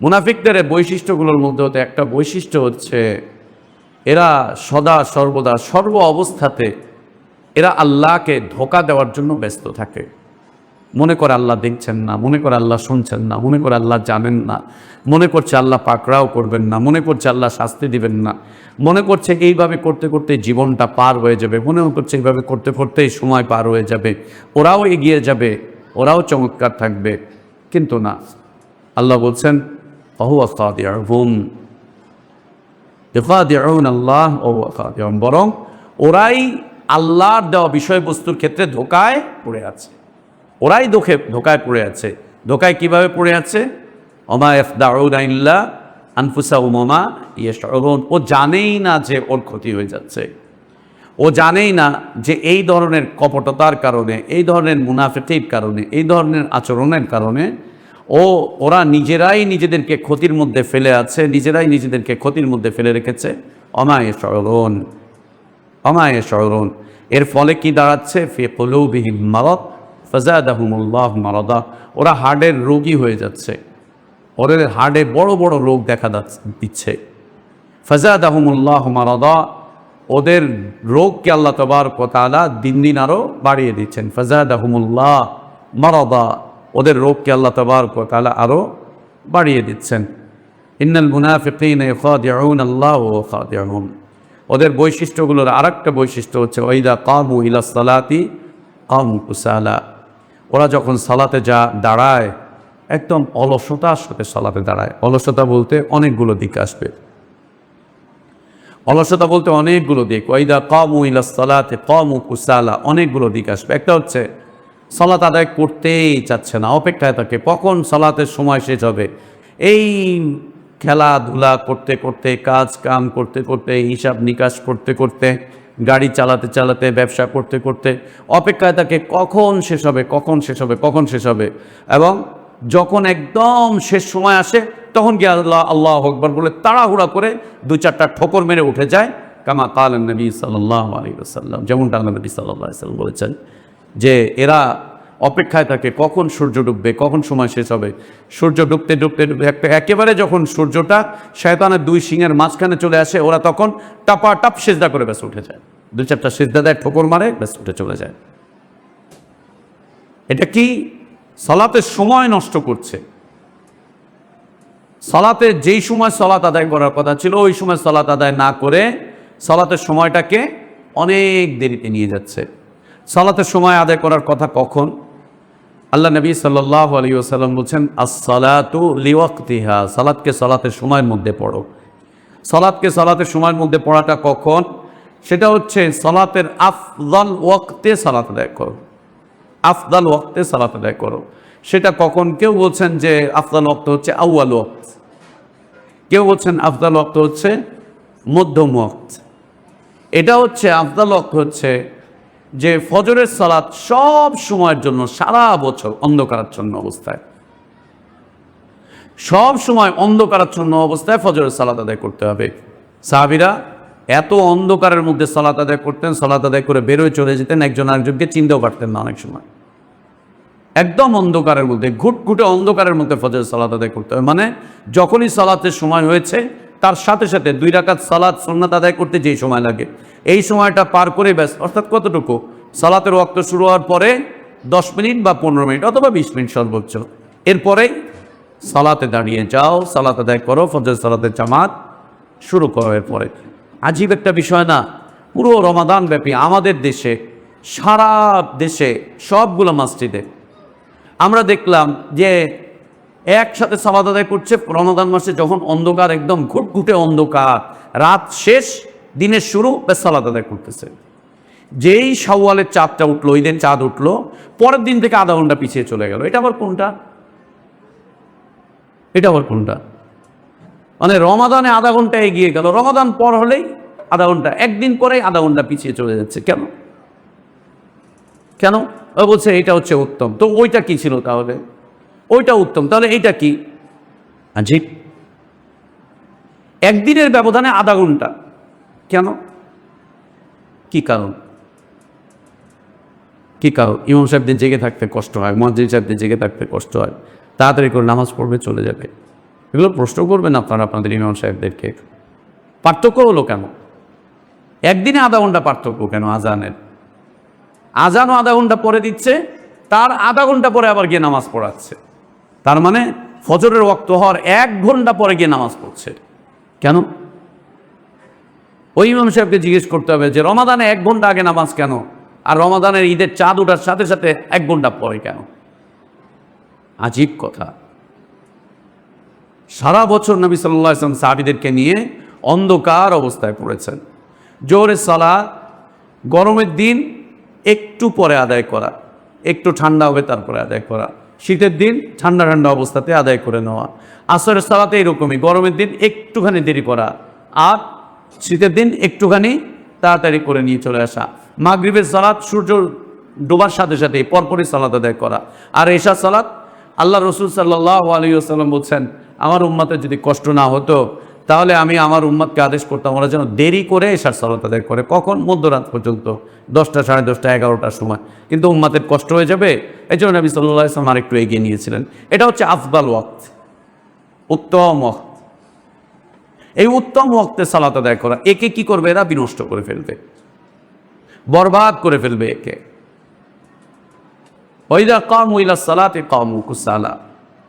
মুনাফিকদের বৈশিষ্ট্যগুলোর মধ্যে একটা বৈশিষ্ট্য হচ্ছে এরা সদা সর্বদা সর্ব অবস্থাতে এরা আল্লাহকে ধোঁকা দেওয়ার জন্য ব্যস্ত থাকে। মনে করে আল্লাহ দেখছেন না, মনে করে আল্লাহ শুনছেন না, মনে করে আল্লাহ জানেন না, মনে করছে আল্লাহ পাকড়াও করবেন না, মনে করছে আল্লাহ শাস্তি দিবেন না, মনে করছে এইভাবে করতে করতে জীবনটা পার হয়ে যাবে, মনে করছে এইভাবে করতে করতেই সময় পার হয়ে যাবে, ওরাও এগিয়ে যাবে, ওরাও চমৎকার থাকবে। কিন্তু না, আল্লাহ বলছেন ফাহুয়া খাদিউহুম ইউখাদিউনা আল্লাহ ওয়া হুয়া খাদিউহুম, বরং ওরাই আল্লাহর দেওয়া বিষয়বস্তুর ক্ষেত্রে ধোঁকায় পড়ে আছে, ওরাই ধোঁকায় পড়ে আছে। ধোঁকায় কিভাবে পড়ে আছে? ওমা ইয়াখদাউনা ইল্লা আনফুসাহুম ওমা ইয়াশউরুন। ও জানেই না যে ওর ক্ষতি হয়ে যাচ্ছে, ও জানেই না যে এই ধরনের কপটতার কারণে, এই ধরনের মুনাফিকির কারণে, এই ধরনের আচরণের কারণে ওরা নিজেরাই নিজেদেরকে ক্ষতির মধ্যে ফেলে আছে, নিজেরাই নিজেদেরকে ক্ষতির মধ্যে ফেলে রেখেছে। ওমা ইয়াশউরুন, ওমা ইয়াশউরুন। এর ফলে কি দাঁড়াচ্ছে? ফি কুলুবিহিম মারাদ ফাজাদাহুমুল্লাহু মারাদা। ওরা হার্টের রোগী হয়ে যাচ্ছে, ওদের হার্টে বড় বড় রোগ দেখা দিচ্ছে। ফাজাদাহুমুল্লাহু মারাদা, ওদের রোগকে আল্লাহ তাবারক ওয়া তাআলা দিন দিন আরও বাড়িয়ে দিচ্ছেন। ফাজাদাহুমুল্লাহ মারাদা, ওদের রোগকে আল্লাহ তাবারক ওয়া তাআলা আরও বাড়িয়ে দিচ্ছেন। ইন্নাল মুনাফিকিনা ইউখাদিউনা আল্লাহ ওয়া হুয়া খাদিউহুম। ওদের বৈশিষ্ট্যগুলোর আরেকটা বৈশিষ্ট্য হচ্ছে ওয়াইদা কামু ইলাস সালাতি কামু কুসালা। ওরা যখন সালাতে দাঁড়ায় একদম অলসতার সাথে সালাতে দাঁড়ায়। অলসতা বলতে অনেকগুলো দিক আসবে, অলসতা বলতে অনেকগুলো দিক। ওয়াইদা কামু ইলাস সালাতি কামু কুসালা, অনেকগুলো দিক আসবে। একটা হচ্ছে সালাত আদায় করতেই চাচ্ছে না, অপেক্ষায় থাকে কখন সালাতের সময় শেষ হবে। এই খেলাধুলা করতে করতে, কাজ কাম করতে করতে, হিসাব নিকাশ করতে করতে, গাড়ি চালাতে চালাতে, ব্যবসা করতে করতে অপেক্ষায় থাকে কখন শেষ হবে, কখন শেষ হবে, কখন শেষ হবে। এবং যখন একদম শেষ সময় আসে তখন গিয়ে আল্লাহু আকবার বলে তাড়াহুড়া করে দু চারটা ঠোকর মেরে উঠে যায়। কামা কালান নবী সাল্লাল্লাহু আলাইহি ওয়াসাল্লাম, যেমনটা আল্লাহ নবী সাল্লাল্লাহু আলাইহি ওয়াসাল্লাম বলেছেন যে এরা অপেক্ষায় থাকে কখন সূর্য ডুববে, কখন সময় শেষ হবে। সূর্য ডুবতে ডুবতে একেবারে যখন সূর্যটা শয়তানের দুই শিঙের মাঝখানে চলে আসে, ওরা তখন টাপা টাপ সিজদা করে ব্যাস উঠে যায়, দু চারটা সিজদা দেয়, ঠোকর মারে, ব্যাস উঠে চলে যায়। এটা কি? সালাতের সময় নষ্ট করছে। সালাতে যেই সময় সালাত আদায় করার কথা ছিল ওই সময় সালাত আদায় না করে সালাতের সময়টাকে অনেক দেরিতে নিয়ে যাচ্ছে। সালাতের সময় আদায় করার কথা কখন? আল্লাহ নবী সাল্লাল্লাহু আলাইহি ওয়াসাল্লাম বলছেন আস-সালাতু লিওয়াক্তিহা, সালাতকে সালাতের সময়ের মধ্যে পড়ো। সালাতকে সালাতের সময়ের মধ্যে পড়াটা কখন? সেটা হচ্ছে সালাতের আফদাল ওয়াক্তে সালাত আদায় করো, আফদাল ওয়াক্তে সালাত আদায় করো। সেটা কখন? কেউ বলছেন যে আফদাল ওয়াক্ত হচ্ছে আউয়াল ওয়াক্ত, কেউ বলছেন আফদাল ওয়াক্ত হচ্ছে মধ্যম ওয়াক্ত। এটা হচ্ছে আফদাল ওয়াক্ত হচ্ছে যে ফজরের সালাত সব সময়ের জন্য, সারা বছর অন্ধকারাচ্ছন্ন অবস্থায়, সব সময় অন্ধকারাচ্ছন্ন অবস্থায় ফজরের সালাত আদায় করতে হবে। সাহাবীরা এত অন্ধকারের মধ্যে সালাত আদায় করতেন, সালাত আদায় করে বেরোয় চলে যেতেন, একজন আরেকজনকে চিনতেও পারতেন না অনেক সময়। একদম অন্ধকারের মধ্যে, ঘুটঘুটে অন্ধকারের মধ্যে ফজরের সালাত আদায় করতে হবে। মানে যখনই সালাতের সময় হয়েছে তার সাথে সাথে 2 রাকাত সালাত সুন্নাত আদায় করতে যেই সময় লাগে এই সময়টা পার করে ব্যাস, অর্থাৎ কতটুকু? সালাতের ওয়াক্ত শুরু হওয়ার পরে 10 মিনিট বা 15 মিনিট অথবা 20 মিনিট সর্বোচ্চ, এরপরে সালাতে দাঁড়িয়ে যাও, সালাত আদায় করো, ফজর সালাতের জামাত শুরু করো। এরপরে আজীব একটা বিষয় না, পুরো রমাদান ব্যাপী আমাদের দেশে, সারা দেশে সবগুলো মসজিদে আমরা দেখলাম যে একসাথে সালাত আদায় করছে রমাদান মাসে, যখন অন্ধকার একদম ঘুটঘুটে অন্ধকার, রাত শেষ দিনের শুরু, বেশ সালাত আদায় করতেছে। যেই শাওয়ালের চাঁদটা উঠলো, ওই দিন চাঁদ উঠলো, পরের দিন থেকে আধা ঘন্টা পিছিয়ে চলে গেল। এটা আবার কোনটা? এটা আবার কোনটা? মানে রমাদানে আধা ঘন্টা এগিয়ে গেল, রমাদান পর হলেই আধা ঘন্টা, একদিন পরেই আধা ঘন্টা পিছিয়ে চলে যাচ্ছে। কেন? কেন? ও বলছে এটা হচ্ছে উত্তম। তো ওইটা কি ছিল তাহলে? ওইটা উত্তম, তাহলে এইটা কি? জি, একদিনের ব্যবধানে আধা ঘন্টা। কেন? কি কারণ? কি কারণ? ইমাম সাহেবদের জেগে থাকতে কষ্ট হয়, মুয়াজ্জিন সাহেবদের জেগে থাকতে কষ্ট হয়, তাড়াতাড়ি করে নামাজ পড়বে, চলে যাবে। এগুলো প্রশ্ন করবেন আপনারা আপনাদের ইমাম সাহেবদেরকে। পার্থক্য হলো কেন? একদিনে আধা ঘন্টা পার্থক্য কেন? আজানের আজানও আধা ঘন্টা পরে দিচ্ছে, তার আধা ঘন্টা পরে আবার গিয়ে নামাজ পড়াচ্ছে। তার মানে ফজরের ওয়াক্ত হওয়ার 1 ঘন্টা পরে গিয়ে নামাজ পড়ছে। কেন? ওই ইমাম সাহেবকে জিজ্ঞেস করতে হবে যে রমাদানে 1 ঘন্টা আগে নামাজ কেন, আর রমাদানের ঈদের চাঁদ ওঠার সাথে সাথে 1 ঘন্টা পরে কেন? আজীব কথা। সারা বছর নবী সাল্লাল্লাহু আলাইহি ওয়াসাল্লাম সাহাবীদেরকে নিয়ে অন্ধকার অবস্থায় পড়েছেন। জোহরের সালাত গরমের দিন একটু পরে আদায় করা, একটু ঠান্ডা হবে তারপরে আদায় করা, শীতের দিন ঠান্ডা ঠান্ডা অবস্থাতে আদায় করে নেওয়া। আসরের সালাতে এরকমই, গরমের দিন একটুখানি দেরি করা, আর শীতের দিন একটুখানি তাড়াতাড়ি করে নিয়ে চলে আসা। মাগরিবের সালাত সূর্য ডোবার সাথে সাথে পরপরই সালাত আদায় করা। আর এশা সালাত, আল্লাহ রসুল সাল্লাল্লাহু আলাইহি ওয়াসাল্লাম বলছেন, আমার উম্মতের যদি কষ্ট না হতো তাহলে আমি আমার উম্মতকে আদেশ করতাম ওরা যেন দেরি করে এশার সালাত আদায় করে। কখন? মধ্যরাত পর্যন্ত, 10টা, 10:30, 11টার সময়। কিন্তু উম্মতের কষ্ট হয়ে যাবে, এই জন্য নবী সাল্লাল্লাহু আলাইহি ওয়াসাল্লাম আরেকটু এগিয়ে নিয়েছিলেন। এটা হচ্ছে আফদাল ওয়াক্ত, উত্তম ওয়াক্ত। এই উত্তম ওয়াক্তে সালাত আদায় করা, একে কি করবে? এরা বিনষ্ট করে ফেলবে, বরবাদ করে ফেলবে একে। ওয়াইদা কামু ইলা সালাতি কামু কুসালা,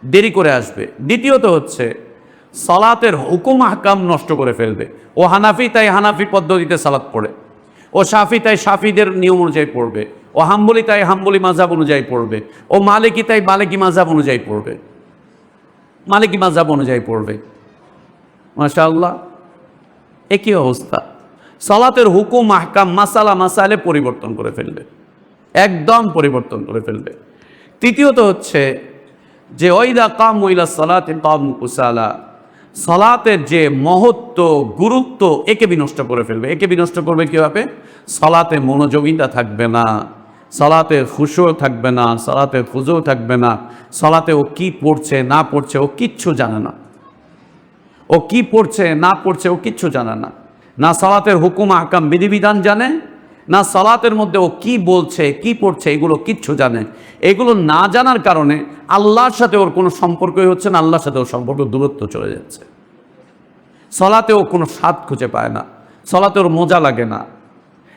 দেরি করে আসবে। দ্বিতীয়ত হচ্ছে সালাতের হুকুম আহকাম নষ্ট করে ফেলবে। ও হানাফি তাই হানাফি পদ্ধতিতে সালাত পড়ে, ও শাফি তাই শাফিদের নিয়ম অনুযায়ী পড়বে, ও হাম্বলি তাই হাম্বলি মাযহাব অনুযায়ী পড়বে, ও মালিকি তাই মালিকি মাযহাব অনুযায়ী পড়বে, মালিকি মাযহাব অনুযায়ী পড়বে। মাশাআল্লাহ, একই অবস্থা। সালাতের হুকুম আহকাম মাসালা মাসাইলে পরিবর্তন করে ফেলবে, একদম পরিবর্তন করে ফেলবে। তৃতীয়ত হচ্ছে যে ওয়াইদা কামু ইলা সালাতি কামু কুসালা, সালাতের যে মহত্ব গুরুত্ব একে বিনষ্ট করে ফেলবে। একে বিনষ্ট করবে কীভাবে? সালাতে মনোযোগিতা থাকবে না, সালাতে খুশু থাকবে না, সালাতে খুজু থাকবে না, সালাতে ও কি পড়ছে না পড়ছে ও কিচ্ছু জানে না, ও কি পড়ছে না পড়ছে ও কিচ্ছু জানে না, না সালাতের হুকুম আহকাম বিধিবিধান জানে, না সালাতের মধ্যে ও কি বলছে কি পড়ছে এগুলো কিচ্ছু জানে। এগুলো না জানার কারণে আল্লাহর সাথে ওর কোনো সম্পর্কই হচ্ছে না, আল্লাহর সাথে ওর সম্পর্ক দূরত্ব চলে যাচ্ছে। সালাতে ও কোনো স্বাদ খুঁজে পায় না, সালাতে ওর মজা লাগে না।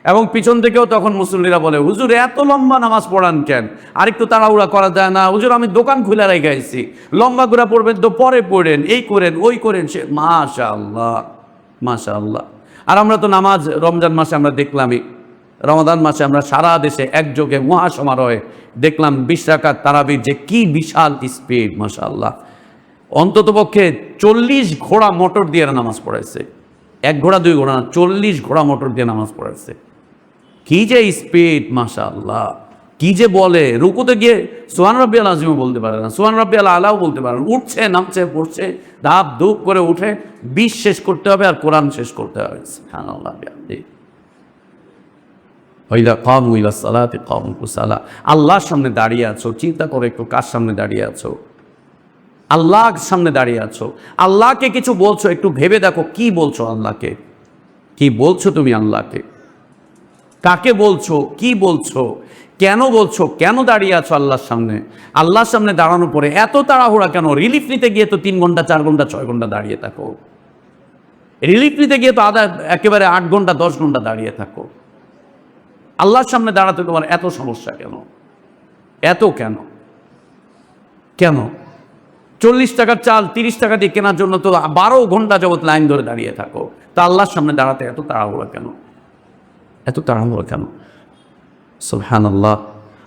এবং পিছন থেকেও তখন মুসল্লিরা বলে, হুজুর এত লম্বা নামাজ পড়ান কেন, আরেকটু তাড়াহুড়া করা যায় না? হুজুর আমি দোকান খুলে রেখে আইছি, লম্বা করে পড়বেন তো পরে পড়েন, এই করেন ওই করেন। সে মাশাআল্লাহ মাশাআল্লাহ। আর আমরা তো নামাজ রমজান মাসে আমরা দেখলামই, রমাদান মাসে আমরা সারা দেশে একযোগে মহাসমারোহে দেখলাম 20 রাকাত তারাবির যে কি বিশাল স্পিড, মাশাআল্লাহ। অন্ততপক্ষে 40 ঘোড়া মোটর দিয়ে নামাজ পড়াইছে, 1 ঘোড়া 2 ঘোড়া না, 40 ঘোড়া মোটর দিয়ে নামাজ পড়াইছে। কি যে স্পিড, মাশাআল্লাহ। কি যে বলে, রুকুতে গিয়ে সুবহান রাব্বিয়াল আযীম বলতে পারে না, সুবহান রাব্বিয়াল আলাও বলতে পারে না, উঠছে নামছে পড়ছে, ধাপ ধুপ করে উঠে 20 শেষ করতে হবে আর কোরআন শেষ করতে হবে। সুবহানাল্লাহ। ওয়াইদা কামু ইলা সালাতি কামু কুসালা, আল্লাহর সামনে দাঁড়িয়ে আছো, চিন্তা করে একটু কার সামনে দাঁড়িয়ে আছো? আল্লাহর সামনে দাঁড়িয়ে আছো, আল্লাহকে কিছু বলছো, একটু ভেবে দেখো কি বলছো আল্লাহকে, কি বলছো তুমি আল্লাহকে, কাকে বলছো, কি বলছো, কেন বলছো, কেন দাঁড়িয়ে আছো আল্লাহর সামনে? আল্লাহর সামনে দাঁড়ানোর পরে এত তাড়াহুড়া কেন? রিলিফ নিতে গিয়ে তো 3 ঘন্টা 4 ঘন্টা 6 ঘন্টা দাঁড়িয়ে থাকো, রিলিফ নিতে গিয়ে তো একেবারে 8 ঘন্টা 10 ঘন্টা দাঁড়িয়ে থাকো। আল্লাহর সামনে দাঁড়াতে তোমার এত সমস্যা কেন? এত কেন? কেন? 40 টাকার চাল 30 টাকা দিয়ে কেনার জন্য তো 12 ঘন্টা যাবত লাইন ধরে দাঁড়িয়ে থাকো, তা আল্লাহর সামনে দাঁড়াতে এত তাড়াহুড়া কেন? এত তাড়াহুড়া কেন? সুবহানাল্লাহ।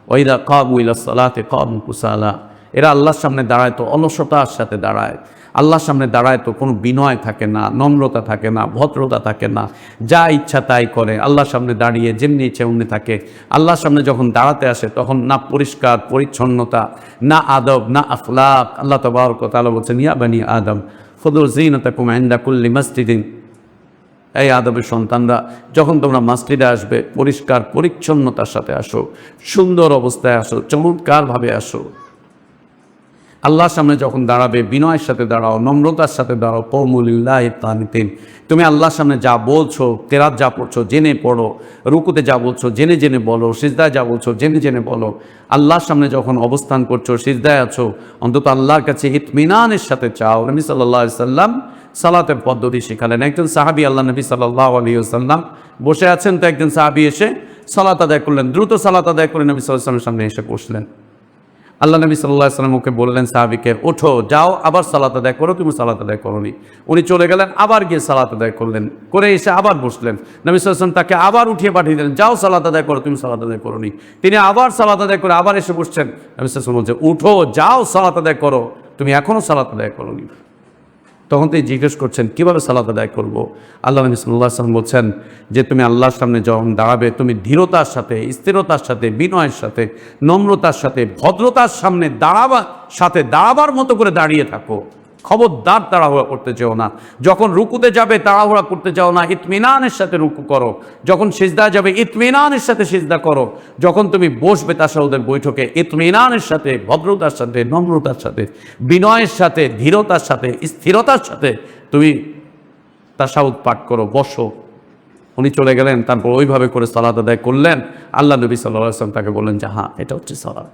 ওয়াইদা কামু ইলা সালাতি কামু কুসালা, এরা আল্লাহর সামনে দাঁড়ায় তো অলসতার সাথে দাঁড়ায়, আল্লাহর সামনে দাঁড়ায় তো কোনো বিনয় থাকে না, নম্রতা থাকে না, ভদ্রতা থাকে না, যা ইচ্ছা তাই করে। আল্লাহর সামনে দাঁড়িয়ে যেমনি ইচ্ছে অমনি থাকে। আল্লাহর সামনে যখন দাঁড়াতে আসে তখন না পরিষ্কার পরিচ্ছন্নতা, না আদব, না আখলাক। আল্লাহ তাবারক ওয়া তাআলা বলছেন, ইয়া বানি আদম খুযু যিনাতাকুম ইনদা কুল্লি মাসজিদিন, এই আদবের সন্তানরা, যখন তোমরা মসজিদে আসবে পরিষ্কার পরিচ্ছন্নতার সাথে আসো, সুন্দর অবস্থায় আসো, চমৎকারভাবে আসো। আল্লাহর সামনে যখন দাঁড়াবে বিনয়ের সাথে দাঁড়াও, নম্রতার সাথে দাঁড়াও। কওমুলিল্লাহি কানিতিন, তুমি আল্লাহর সামনে যা বলছো, কেরাত যা পড়ছো জেনে পড়ো, রুকুতে যা বলছো জেনে জেনে বলো, সিজদায় যা বলছো জেনে জেনে বলো। আল্লাহর সামনে যখন অবস্থান করছো, সিজদায় আছো, অন্তত আল্লাহর কাছে ইতমিনানের সাথে চাও। নবী সাল্লাল্লাহু আলাইহি সাল্লাম সালাতের পদ্ধতি শেখালেন। একজন সাহাবী আল্লাহ নবী সাল্লাল্লাহু আলাইহি ওয়াসাল্লাম বসে আছেন, তো একজন সাহাবী এসে সালাত আদায় করলেন, দ্রুত সালাত আদায় করে নবী সাল্লাল্লাহু আলাইহি ওয়াসাল্লামের সামনে এসে বসলেন। আল্লাহ নবী সাল্লাল্লাহু আলাইহি ওয়াসাল্লাম ওকে বললেন সাহাবীকে, ওঠো, যাও আবার সালাত আদায় করো, তুমি সালাত আদায় করোনি। উনি চলে গেলেন, আবার গিয়ে সালাত আদায় করলেন, করে এসে আবার বসলেন। নবী সাল্লাল্লাহু আলাইহি ওয়াসাল্লাম তাকে আবার উঠিয়ে পাঠিয়ে দিলেন, যাও সালাত আদায় করো, তুমি সালাত আদায় করোনি। তিনি আবার সালাত আদায় করে আবার এসে বসছেন। নবী সাল্লাল্লাহু আলাইহি ওয়াসাল্লাম বলছে, উঠো, যাও সালাত আদায় করো, তুমি এখনো সালাত আদায় করোনি। তখন তিনি জিজ্ঞেস করছেন, কিভাবে সালাত আদায় করবো? আল্লাহ নবী সাল্লাল্লাহু আলাইহি ওয়াসাল্লাম বলছেন যে তুমি আল্লাহর সামনে যখন দাঁড়াবে, তুমি ধীরতার সাথে, স্থিরতার সাথে, বিনয়ের সাথে, নম্রতার সাথে, ভদ্রতার সামনে দাঁড়াবার মতো করে দাঁড়িয়ে থাকো। খবরদার তাড়াহুড়া করতে চাও না। যখন রুকুতে যাবে তাড়াহুড়া করতে চাও না, ইতমিনানের সাথে রুকু করো। যখন সিজদা যাবে ইতমিনানের সাথে সিজদা করো। যখন তুমি বসবে তাশাহুদের বৈঠকে, ইতমিনানের সাথে, ভদ্রতার সাথে, নম্রতার সাথে, বিনয়ের সাথে, ধীরতার সাথে, স্থিরতার সাথে তুমি তাশাহুদ পাঠ করো, বসো। উনি চলে গেলেন, তারপর ওইভাবে করে সালাত আদায় করলেন। আল্লাহ নবী সাল্লাল্লাহু আলাইহি ওয়াসাল্লাম তাকে বললেন যে হ্যাঁ, এটা হচ্ছে সালাত।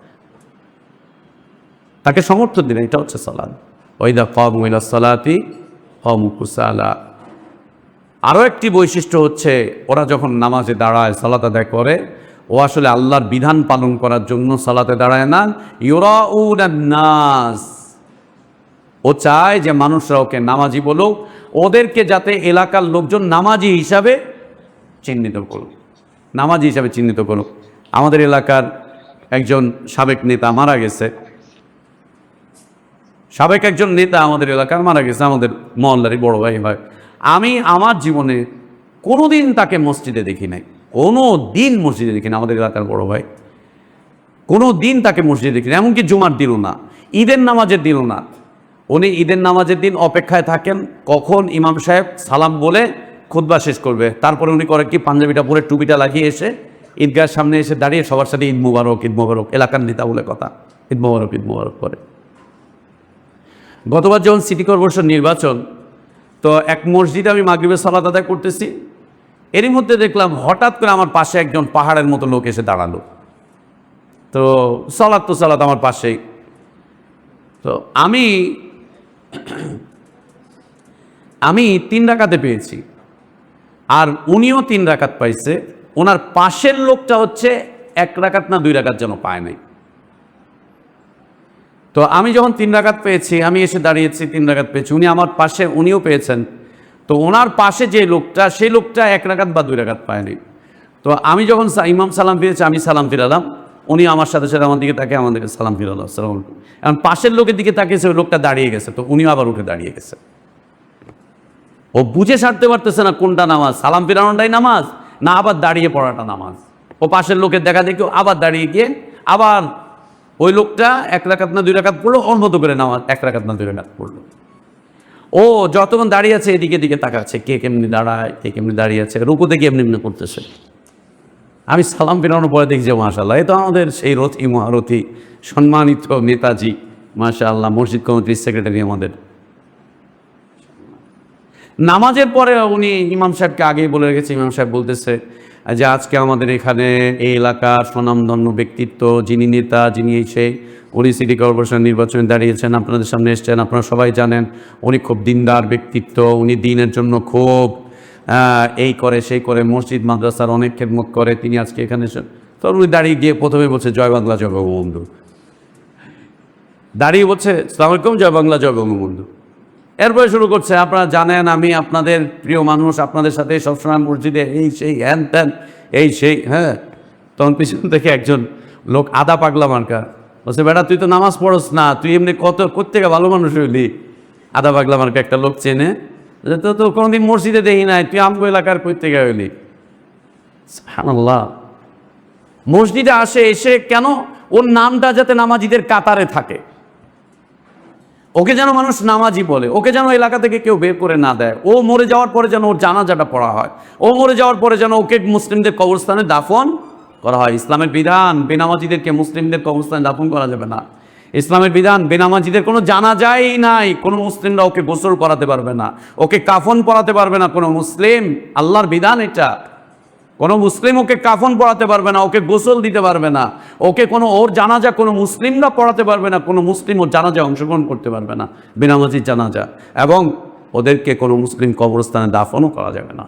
তাকে সমর্থন দিলেন, এটা হচ্ছে সালাত। ওয়াইদা কামু ইলা সালাতি কামু কুসালা। আরও একটি বৈশিষ্ট্য হচ্ছে, ওরা যখন নামাজে দাঁড়ায়, সালাত আদায় করে, ও আসলে আল্লাহর বিধান পালন করার জন্য সালাতে দাঁড়ায় না। ইউরাউনান নাস, ও চায় যে মানুষরা ওকে নামাজি বলুক, ওদেরকে যাতে এলাকার লোকজন নামাজি হিসাবে চিহ্নিত করুক, নামাজি হিসাবে চিহ্নিত করুক। আমাদের এলাকার একজন সাবেক নেতা মারা গেছে, সাবেক একজন নেতা আমাদের এলাকার মারা গেছে, আমাদের মহল্লারই বড় ভাই হয়। আমি আমার জীবনে কোনোদিন তাকে মসজিদে দেখি নাই, কোনো দিন মসজিদে দেখি না। আমাদের এলাকার বড় ভাই, কোনো দিন তাকে মসজিদে দেখি না, এমনকি জুমার দিনও না, ঈদের নামাজের দিনও না। উনি ঈদের নামাজের দিন অপেক্ষায় থাকেন কখন ইমাম সাহেব সালাম বলে খুতবা শেষ করবে। তারপরে উনি করে কি, পাঞ্জাবিটা পরে টুপিটা লাগিয়ে এসে ঈদগাহের সামনে এসে দাঁড়িয়ে সবার সাথে ঈদ মুবারক, ঈদ মুবারক, এলাকার নেতা বলে কথা, ঈদ মুবারক, ঈদ মুবারক করে। গতবার যখন সিটি কর্পোরেশন নির্বাচন, তো এক মসজিদে আমি মাগরিবের সালাত আদায় করতেছি, এরই মধ্যে দেখলাম হঠাৎ করে আমার পাশে একজন পাহাড়ের মতো লোক এসে দাঁড়ালো। তো সালাত আমার পাশেই। তো আমি 3 রাকাতে পেয়েছি, আর উনিও 3 রাকাত পাইছে। ওনার পাশের লোকটা হচ্ছে 1 রাকাত না 2 রাকাত যেন পায় নাই। তো আমি যখন 3 রাকাত পেয়েছি, আমি এসে দাঁড়িয়েছি, 3 রাকাত পেয়েছি, উনি আমার পাশে, উনিও পেয়েছেন। তো ওনার পাশে যে লোকটা, সেই লোকটা 1 রাকাত বা 2 রাকাত পায়নি। তো আমি যখন ইমাম সালাম ফিরেছি, আমি সালাম ফিরালাম, উনি আমার সাথে সাথে আমার দিকে তাকে আমাদেরকে সালাম ফিরাল, আসসালামু আলাইকুম। এখন পাশের লোকের দিকে তাকিয়েছে, ওই লোকটা দাঁড়িয়ে গেছে, তো উনিও আবার উঠে দাঁড়িয়ে গেছে। ও বুঝে সারতে পারতেছে না কোনটা নামাজ, সালাম ফিরানোটাই নামাজ না আবার দাঁড়িয়ে পড়াটা নামাজ। ও পাশের লোকের দেখা দেখি আবার দাঁড়িয়ে গিয়ে আবার ওই লোকটা 1 রাকাত না 2 রাকাত পড়লো, ওর মতো করে নামাজ 1 রাকাত না 2 রাকাত পড়লো। ও যতক্ষণ দাঁড়িয়ে আছে এদিকে দিকে তাকাচ্ছে, কে কেমনি দাঁড়ায়, কে কেমনি দাঁড়িয়ে আছে, রুকুতে গিয়ে এমনি এমনি করতেছে। আমি সালাম ফেরানোর পরে দেখছি মাশাআল্লাহ, এ তো আমাদের সেই রথী মহারথী সম্মানিত নেতাজি, মাশাআল্লাহ, মসজিদ কমিটির সেক্রেটারি আমাদের। নামাজের পরে উনি ইমাম সাহেবকে আগেই বলে রেখেছে, ইমাম সাহেব বলতেছে যে আজকে আমাদের এখানে এই এলাকার স্বনামধন্য ব্যক্তিত্ব, যিনি নেতা, যিনি সেই, উনি সিটি কর্পোরেশন নির্বাচনে দাঁড়িয়েছেন, আপনাদের সামনে এসছেন, আপনারা সবাই জানেন উনি খুব দিনদার ব্যক্তিত্ব, উনি দিনের জন্য খুব এই করে সেই করে, মসজিদ মাদ্রাসার অনেক খেদমত করে, তিনি আজকে এখানে এসেছেন। তো উনি দাঁড়িয়ে গিয়ে প্রথমে বলছে জয় বাংলা জয় বঙ্গবন্ধু, দাঁড়িয়ে বলছে আসসালামু আলাইকুম, জয় বাংলা জয় বঙ্গবন্ধু। এরপরে শুরু করছে, আপনারা জানেন আমি আপনাদের প্রিয় মানুষ, আপনাদের সাথে সবসময় মসজিদে এই সেই হ্যান ত্যান এই সেই, হ্যাঁ। তখন পিছন থেকে একজন লোক, আদা পাগলা মার্কা, বলছে বেটা তুই তো নামাজ পড়স না, তুই এমনি কোত্থেকে ভালো মানুষ হইলি। আধা পাগলা আমাকে একটা লোক চেনে, যে তো কোনোদিন মসজিদে দেখি নাই, তুই আমগো এলাকার কোত্থেকে হইলি। সুবহানাল্লাহ। মসজিদে আসে, এসে কেন ওর নামটা যাতে নামাজিদের কাতারে থাকে, ওকে যেন মানুষ নামাজি বলে, ওকে যেন এলাকা থেকে কেউ বের করে না দেয়। ও মরে যাওয়ার পরে যেন ওর জানাজাটা পড়া হয়, ও মরে যাওয়ার পরে যেন ওকে মুসলিমদের কবরস্থানে দাফন করা হয়। ইসলামের বিধান বেনামাজিদেরকে মুসলিমদের কবরস্থানে দাফন করা যাবে না। ইসলামের বিধান বেনামাজিদের কোনো জানাজাই নাই, কোনো মুসলিমরা ওকে গোসল করাতে পারবে না, ওকে কাফন পরাতে পারবে না কোনো মুসলিম। আল্লাহর বিধান এটা। কোনো মুসলিম ওকে কাফন পরাতে পারবে না, ওকে গোসল দিতে পারবে না, ওকে ওর জানাজা কোনো মুসলিমরা পড়াতে পারবে না, কোনো মুসলিম ওর জানাজা অংশগ্রহণ করতে পারবে না, বেনামাজির জানাজা। এবং ওদেরকে কোনো মুসলিম কবরস্থানে দাফনও করা যাবে না।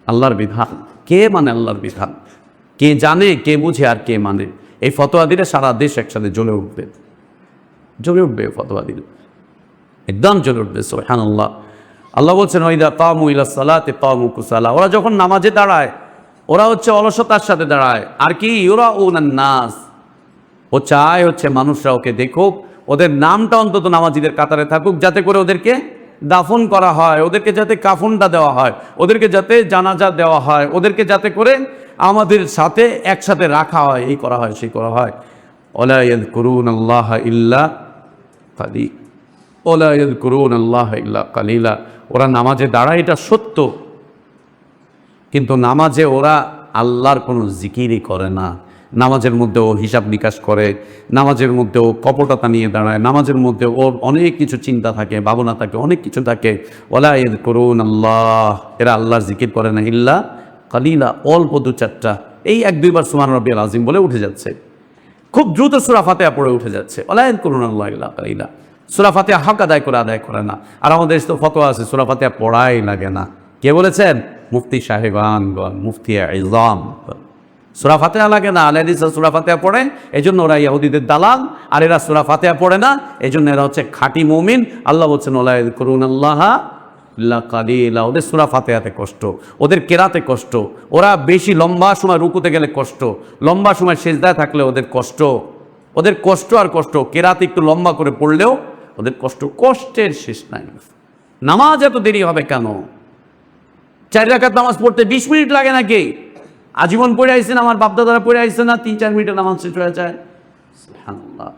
আল্লাহর বিধান। কে মানে আল্লাহর বিধান? কে জানে, কে বুঝে, আর কে মানে? এই ফতোয়া দিলে সারা দেশ একসাথে জ্বলে উঠবে, জ্বলে উঠবে ফতোয়া দিলে, একদম জ্বলে উঠবে। সুবহানাল্লাহ। আল্লাহ বলছেন ওয়াইদা কামু ইলাস সালাতি কামু কুসালা। ওরা যখন নামাজে দাঁড়ায় ওরা হচ্ছে অলসতার সাথে দাঁড়ায়। আর কি ইউরাউনান নাস, ও চায় হচ্ছে মানুষরা ওকে দেখুক, ওদের নামটা অন্তত নামাজিদের কাতারে থাকুক, যাতে করে ওদেরকে দাফন করা হয়, ওদেরকে যাতে কাফনটা দেওয়া হয়, ওদেরকে যাতে জানাজা দেওয়া হয়, ওদেরকে যাতে করে আমাদের সাথে একসাথে রাখা হয়, এই করা হয়, সেই করা হয়। ওয়ালা ইয়াযকুরুনাল্লাহা ইল্লা কালিলা, ওয়ালা ইয়াযকুরুনাল্লাহা ইল্লা কালিলা। ওরা নামাজে দাঁড়ায়, এটা সত্য, কিন্তু নামাজে ওরা আল্লাহর কোনো জিকিরই করে না। নামাজের মধ্যে ও হিসাব নিকাশ করে, নামাজের মধ্যে ও কপটতা নিয়ে দাঁড়ায়, নামাজের মধ্যে ওর অনেক কিছু চিন্তা থাকে, ভাবনা থাকে, অনেক কিছু থাকে। ওয়ালা ইয়াযকুরুনাল্লাহ, এরা আল্লাহর জিকির করে না ইল্লা কালিলা, অল্প দু চারটা, এই এক দুইবার সুবহান রাব্বিয়াল আযীম বলে উঠে যাচ্ছে, খুব দ্রুত সূরা ফাতিহা পড়ে উঠে যাচ্ছে। ওয়ালা ইয়াযকুরুনাল্লাহ ইল্লা কালিলা। সূরা ফাতিহা হক আদায় করে না। আর আমাদের তো ফতোয়া আছে সূরা ফাতিহা পড়াই লাগে না। কে বলেছেন? মুফতি সাহেবানগণ, মুফতি ইজম। সূরা ফাতিহা লাগে না, আহলে হাদিসরা সূরা ফাতিহা পড়ে, এই জন্য ওরা ইহুদিদের দালাল। আর এরা সূরা ফাতিহা পড়ে না, এই জন্য এরা হচ্ছে খাঁটি মুমিন। আল্লাহ বলছেন ওয়ালা ইয়াযকুরুনাল্লাহা ইল্লা কালিলা। ওদের সূরা ফাতিহাতে কষ্ট, ওদের কেরাতে কষ্ট, ওরা বেশি লম্বা সময় রুকুতে গেলে কষ্ট, লম্বা সময় সিজদায় থাকলে ওদের কষ্ট, ওদের কষ্ট আর কষ্ট। কেরাতে একটু লম্বা করে পড়লেও ওদের কষ্ট, কষ্টের শেষ নাই। নামাজ এত দেরি হবে কেন? 4 রাকাত নামাজ পড়তে 20 মিনিট লাগে নাকি? আজীবন পড়ে আইছেন, আমার বাপদাদারা পড়ে আইছে না, 3-4 মিনিটে নামাজ শেষ হয়ে যায়। সুবহানাল্লাহ।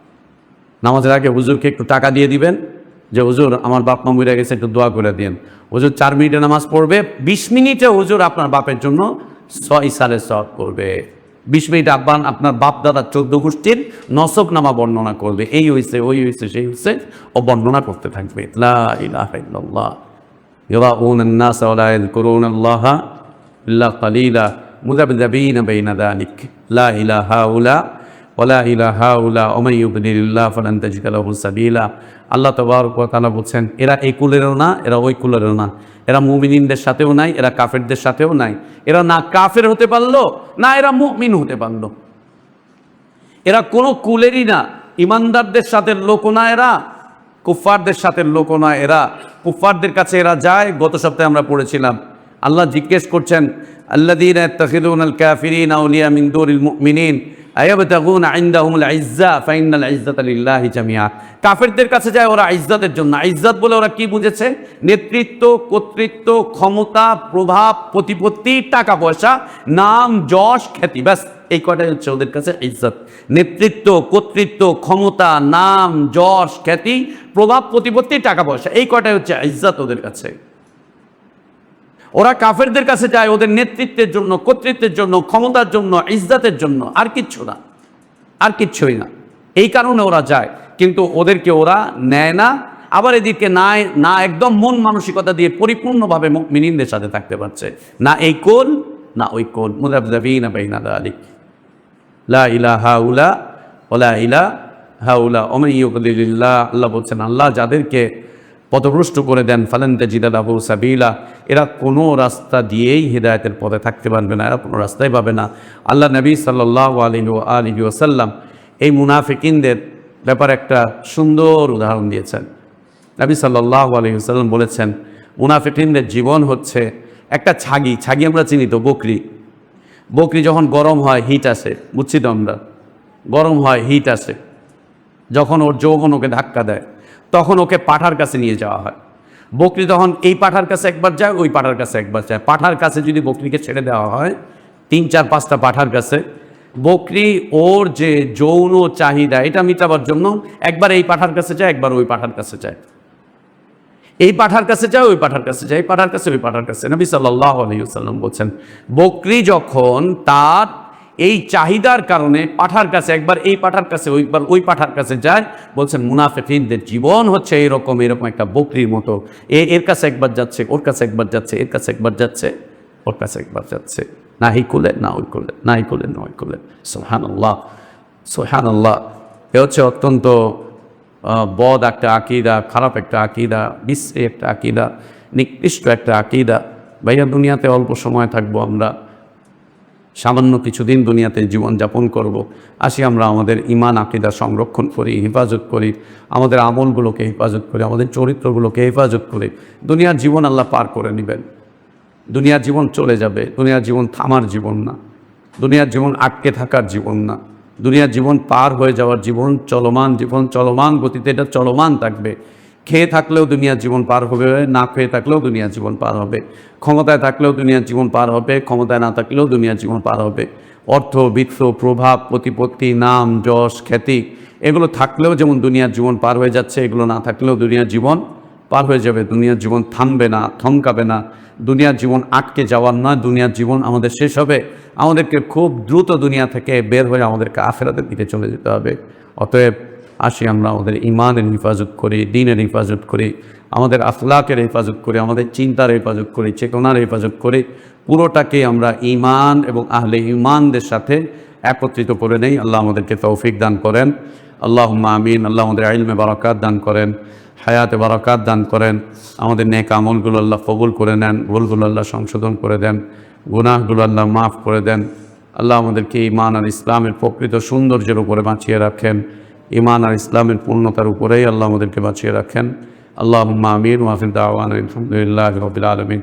নামাজের আগে হুজুরকে একটু টাকা দিয়ে দিবেন, যে হুজুর আমার বাপ মা মরে গেছে, একটু দোয়া করে দিন। হুজুর 4 মিনিটে নামাজ পড়বে, 20 মিনিটে হুজুর আপনার বাপের জন্য 6 সালে সওয়াব করবে। 20 মিনিট আপনার বাপ দাদা 14 গোষ্ঠীর নসক নামা বর্ণনা করবে, এই হয়েছে, ওই হয়েছে, সেই হয়েছে, ও বর্ণনা করতে থাকবে। লা ইলাহা ইল্লাল্লাহ ইউরাউনান নাস ওয়া লা ইয়াযকুরুনাল্লাহা ইল্লা কালিলা মুযাবযাবিনা বাইনা যালিক লা ইলাহা ইল্লা ওয়ালা ইলাহা ইল্লা ওয়া মান ইউদ্লিলিল্লাহ ফালান তাজিদ লাহু সাবিলা। আল্লাহ তাবারক ওয়া তাআলা বলছেন এরা এই কুলেরও না, এরা ওই কুলেরও না, এরা মুমিনদের সাথেও নাই, এরা কাফেরদের সাথেও নাই। এরা না কাফের হতে পারলো, না এরা মুমিন হতে পারলো। এরা কোনো কুলেরই না, ইমানদারদের সাথে লোকও না, এরা কুফফারদের সাথে লোকও না। এরা কুফফারদের কাছে এরা যায়। গত সপ্তাহে আমরা পড়েছিলাম, আল্লাহ জিজ্ঞেস করছেন আল্লাযীনা ইয়াত্তাখিযুনাল কাফিরিনা আউলিয়া মিন দুনিল মুমিনিন আয়াবতাগুনা ইনদাহুমুল ইজ্জা ফাইন্নাল ইজ্জাতা লিল্লাহি জামিআ। কাফেরদের কাছে যায় ওরা ইজ্জতের জন্য। ইজ্জত বলে ওরা কি বুঝেছে? নেতৃত্ব, কর্তৃত্ব, ক্ষমতা, প্রভাব, প্রতিপত্তি, টাকা পয়সা, নাম, যশ, খ্যাতি, ব্যাস এই কয়টাই হচ্ছে ওদের কাছে ইজ্জত। নেতৃত্ব, কর্তৃত্ব, ক্ষমতা, নাম, যশ, খ্যাতি, প্রভাব, প্রতিপত্তি, টাকা পয়সা, এই কয়টাই হচ্ছে ইজ্জত ওদের কাছে। ওরা কাফেরদের কাছে যায় ওদের নেতৃত্বের জন্য, কর্তৃত্বের জন্য, ক্ষমতার জন্য, ইজ্জতের জন্য, আর কিচ্ছু না, আর কিচ্ছুই না। এই কারণে ওরা যায়, কিন্তু ওদেরকে ওরা নেয় না। আবার এদিকে না একদম মন মানসিকতা দিয়ে পরিপূর্ণভাবে মুমিনদের সাথে থাকতে পারছে না, এই কোল না ওই কোল। মুযাবযাবিনা বাইনা যালিক লা ইলাহা ইল্লা ওয়ালা ইলাহা ইল্লা ওয়া মান ইউদ্লিলিল্লাহ। আল্লাহ বলছেন আল্লাহ যাদেরকে পথভ্রষ্ট করে দেন ফালান তাজিদ লাহু সাবিলা, এরা কোনো রাস্তা দিয়েই হিদায়াতের পথে থাকতে পারবে না, এরা কোনো রাস্তাই পাবে না। আল্লাহ নবী সাল্লাল্লাহু আলাইহি ওয়াসাল্লাম এই মুনাফিকিনদের ব্যাপারে একটা সুন্দর উদাহরণ দিয়েছেন। নবী সাল্লাল্লাহু আলাইহি ওয়াসাল্লাম বলেছেন মুনাফিকিনদের জীবন হচ্ছে একটা ছাগি। ছাগি আমরা চিনি তো, বকরি। বকরি যখন গরম হয়, হিট আসে, বুঝছি তো আমরা, গরম হয়, হিট আসে, যখন ওর যৌবন ওকে ধাক্কা দেয়, তখন ওকে পাঠার কাছে নিয়ে যাওয়া হয়। বকরি তখন এই পাঠার কাছে একবার যায়, ওই পাঠার কাছে একবার যায়। পাঠার কাছে যদি বকরিকে ছেড়ে দেওয়া হয় 3, 4, 5টা পাঠার কাছে, বকরি ওর যে যৌন চাহিদা এটা মিটাবার জন্য একবার এই পাঠার কাছে যায়, একবার ওই পাঠার কাছে যায়, এই পাঠার কাছে যায়, ওই পাঠার কাছে যায়, এই পাঠার কাছে, ওই পাঠার কাছে। নবী সাল্লাল্লাহু আলাইহি ওয়াসাল্লাম বলছেন, বকরি যখন তার এই চাহিদার কারণে পাঠার কাছে একবার এই পাঠার কাছে, ওইবার ওই পাঠার কাছে যায়, বলছেন মুনাফিকিনদের জীবন হচ্ছে এরকম একটা বকরির মতো। এর কাছে একবার যাচ্ছে, ওর কাছে একবার যাচ্ছে, এর কাছে একবার যাচ্ছে, ওর কাছে একবার যাচ্ছে, না এই কোলে না ওই কোলে, না এই কোলে না ওই কোলে। সুবহানাল্লাহ, সুবহানাল্লাহ। এ হচ্ছে অত্যন্ত বদ একটা আকিদা, খারাপ একটা আকিদা, বিশ্রী একটা আকিদা, নিকৃষ্ট একটা আকিদা। ভাইয়া, দুনিয়াতে অল্প সময় থাকবো আমরা, সামান্য কিছুদিন দুনিয়াতে জীবনযাপন করব। আসি আমরা আমাদের ইমান আকিদা সংরক্ষণ করি, হেফাজত করি, আমাদের আমলগুলোকে হেফাজত করি, আমাদের চরিত্রগুলোকে হেফাজত করি। দুনিয়ার জীবন আল্লাহ পার করে নেবেন। দুনিয়ার জীবন চলে যাবে। দুনিয়ার জীবন থামার জীবন না, দুনিয়ার জীবন আটকে থাকার জীবন না, দুনিয়ার জীবন পার হয়ে যাওয়ার জীবন, চলমান জীবন, চলমান গতিতে এটা চলমান থাকবে। খেয়ে থাকলেও দুনিয়ার জীবন পার হবে, না খেয়ে থাকলেও দুনিয়ার জীবন পার হবে, ক্ষমতায় থাকলেও দুনিয়ার জীবন পার হবে, ক্ষমতায় না থাকলেও দুনিয়ার জীবন পার হবে। অর্থ, বিত্ত, প্রভাব, প্রতিপত্তি, নাম, যশ, খ্যাতি এগুলো থাকলেও যেমন দুনিয়ার জীবন পার হয়ে যাচ্ছে, এগুলো না থাকলেও দুনিয়ার জীবন পার হয়ে যাবে। দুনিয়ার জীবন থামবে না, থমকাবে না। দুনিয়ার জীবন আটকে যাওয়ার নয়, দুনিয়ার জীবন আমাদের শেষ হবে। আমাদেরকে খুব দ্রুত দুনিয়া থেকে বের হয়ে আমাদেরকে আখিরাতের দিকে চলে যেতে হবে। অতএব আসি আমরা আমাদের ইমানের হেফাজত করি, দ্বীনের হেফাজত করি, আমাদের আখলাকের হেফাজত করি, আমাদের চিন্তার হেফাজত করি, চেতনার হেফাজত করি। পুরোটাকে আমরা ইমান এবং আহলে ইমানদের সাথে একত্রিত করে নেই। আল্লাহ আমাদেরকে তৌফিক দান করেন। আল্লাহুম্মা আমিন। আল্লাহ আমাদের ইলমে বারাকাত দান করেন, হায়াতে বারাকাত দান করেন। আমাদের নেক আমলগুলো আল্লাহ কবুল করে নেন, ভুলগুলো আল্লাহ সংশোধন করে দেন, গুনাহগুলো আল্লাহ মাফ করে দেন। আল্লাহ আমাদেরকে ইমান আর ইসলামের প্রকৃত সৌন্দর্যের উপরে বাঁচিয়ে রাখেন, ইমান আর ইসলামের পূর্ণতার উপরেই আল্লাহ আমাদেরকে বাঁচিয়ে রাখেন। আল্লাহুম্মা আমিন। ওয়া আখির দাওয়ানা আলহামদুলিল্লাহি রাব্বিল আলামিন।